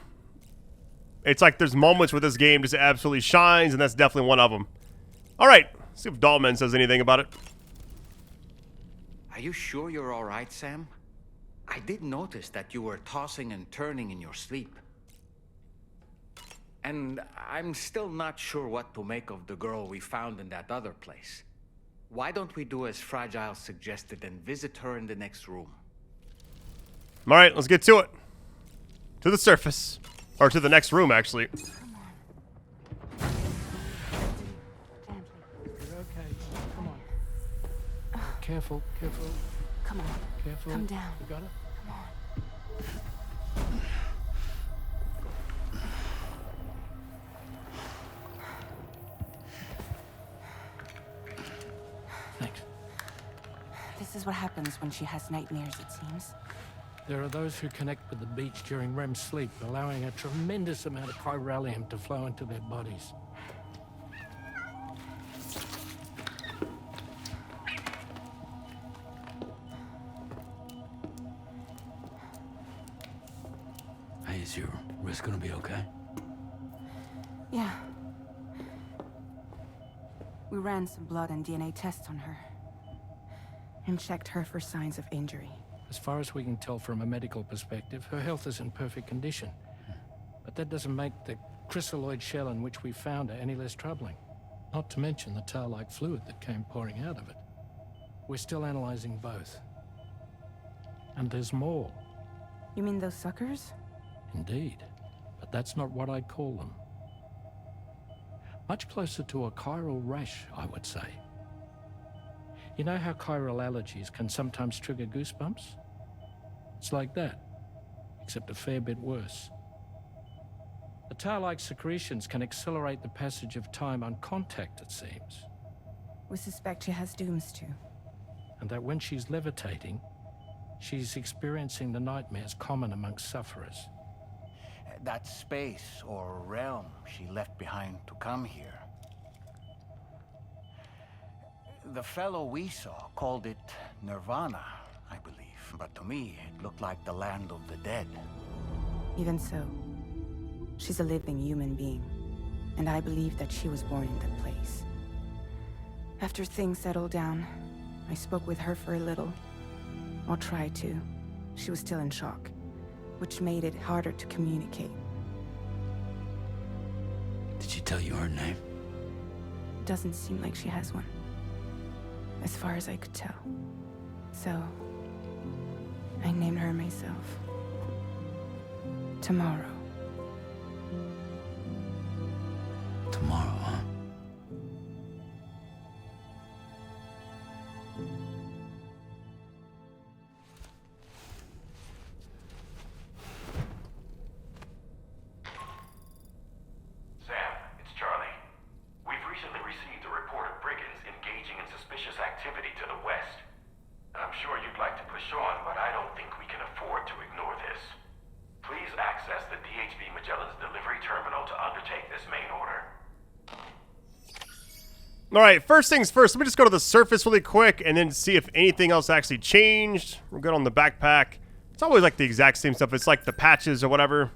It's like there's moments where this game just absolutely shines, and that's definitely one of them. All right, let's see if Dollman says anything about it. Are you sure you're all right, Sam? I did notice that you were tossing and turning in your sleep. And I'm still not sure what to make of the girl we found in that other place. Why don't we do as Fragile suggested and visit her in the next room? All right, let's get to it. To the surface. Or to the next room, actually. You're okay. Come on. Careful, careful. Come on. Careful. Come down. You got it? Come on. Thanks. This is what happens when she has nightmares, it seems. There are those who connect with the beach during REM sleep, allowing a tremendous amount of chiralium to flow into their bodies. Hey, is your wrist gonna be okay? Yeah. We ran some blood and DNA tests on her. And checked her for signs of injury. As far as we can tell from a medical perspective, her health is in perfect condition. But that doesn't make the crystalloid shell in which we found her any less troubling. Not to mention the tar-like fluid that came pouring out of it. We're still analyzing both. And there's more. You mean those suckers? Indeed. But that's not what I'd call them. Much closer to a chiral rash, I would say. You know how chiral allergies can sometimes trigger goosebumps? It's like that, except a fair bit worse. The tar-like secretions can accelerate the passage of time on contact, it seems. We suspect she has dooms too. And that when she's levitating, she's experiencing the nightmares common amongst sufferers. That space or realm she left behind to come here. The fellow we saw called it Nirvana, I believe. But to me, it looked like the land of the dead. Even so, she's a living human being. And I believe that she was born in that place. After things settled down, I spoke with her for a little. Or tried to. She was still in shock, which made it harder to communicate. Did she tell you her name? Doesn't seem like she has one. As far as I could tell. So, I named her myself. Tomorrow. Tomorrow, huh? Sam, it's Charlie. We've recently received a report of brigands engaging in suspicious activity to the west. I'm sure you'd like to push on, but I don't think we can afford to ignore this. Please access the DHV Magellan's delivery terminal to undertake this main order. All right, first things first, let me just go to the surface really quick and then see if anything else actually changed. We're good on the backpack. It's always like the exact same stuff. It's like the patches or whatever.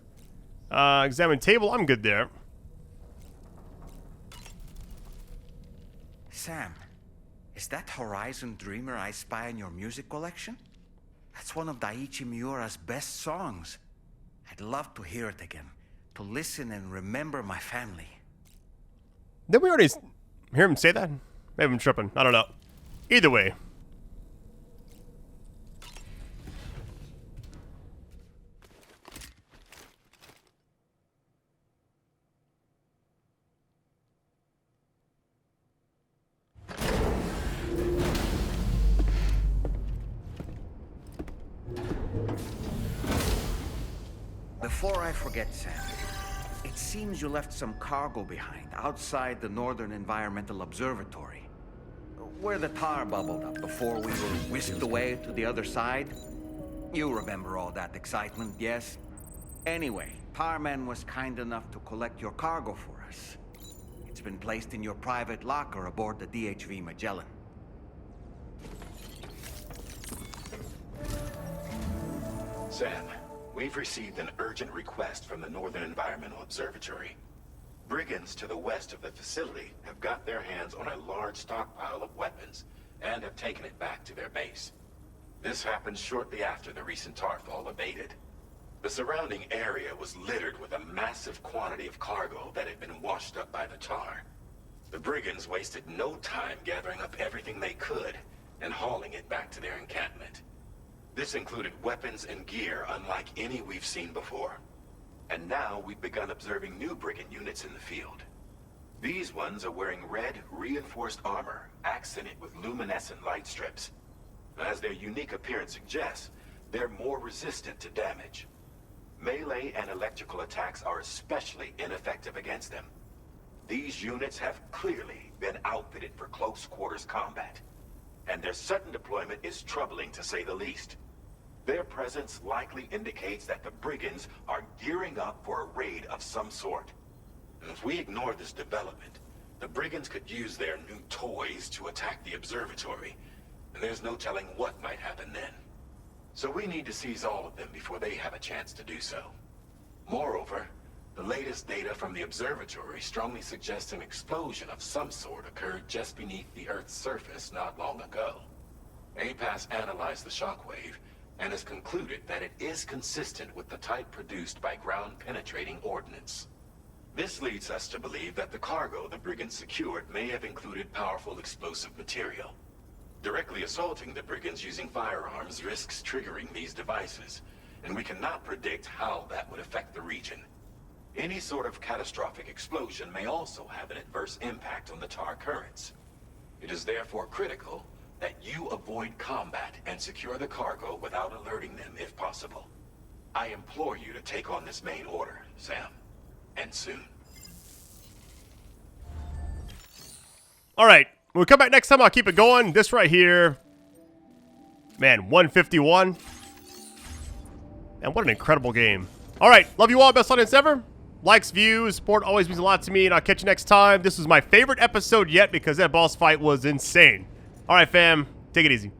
Examine table, I'm good there. Sam, is that Horizon Dreamer I spy in your music collection? That's one of Daiichi Miura's best songs. I'd love to hear it again, to listen and remember my family. Did we already hear him say that? Maybe I'm tripping. I don't know. Either way. Before I forget, Sam, it seems you left some cargo behind outside the Northern Environmental Observatory, where the tar bubbled up before we were whisked away to the other side. You remember all that excitement, yes? Anyway, Tarman was kind enough to collect your cargo for us. It's been placed in your private locker aboard the DHV Magellan. Sam, we've received an urgent request from the Northern Environmental Observatory. Brigands to the west of the facility have got their hands on a large stockpile of weapons and have taken it back to their base. This happened shortly after the recent Tarfall abated. The surrounding area was littered with a massive quantity of cargo that had been washed up by the tar. The brigands wasted no time gathering up everything they could and hauling it back to their encampment. This included weapons and gear unlike any we've seen before. And now we've begun observing new brigand units in the field. These ones are wearing red, reinforced armor, accented with luminescent light strips. As their unique appearance suggests, they're more resistant to damage. Melee and electrical attacks are especially ineffective against them. These units have clearly been outfitted for close quarters combat, and their sudden deployment is troubling to say the least. Their presence likely indicates that the brigands are gearing up for a raid of some sort. If we ignore this development, the brigands could use their new toys to attack the observatory, and there's no telling what might happen then. So we need to seize all of them before they have a chance to do so. Moreover, the latest data from the observatory strongly suggests an explosion of some sort occurred just beneath the Earth's surface not long ago. APAS analyzed the shockwave and has concluded that it is consistent with the type produced by ground-penetrating ordnance. This leads us to believe that the cargo the brigands secured may have included powerful explosive material. Directly assaulting the brigands using firearms risks triggering these devices, and we cannot predict how that would affect the region. Any sort of catastrophic explosion may also have an adverse impact on the tar currents. It is therefore critical that you avoid combat and secure the cargo without alerting them if possible. I implore you to take on this main order, Sam, and soon. All right, when we come back next time, I'll keep it going. This right here, man, 151. And what an incredible game. All right, love you all. Best audience ever. Likes, views, support always means a lot to me, and I'll catch you next time. This was my favorite episode yet because that boss fight was insane. All right, fam, take it easy.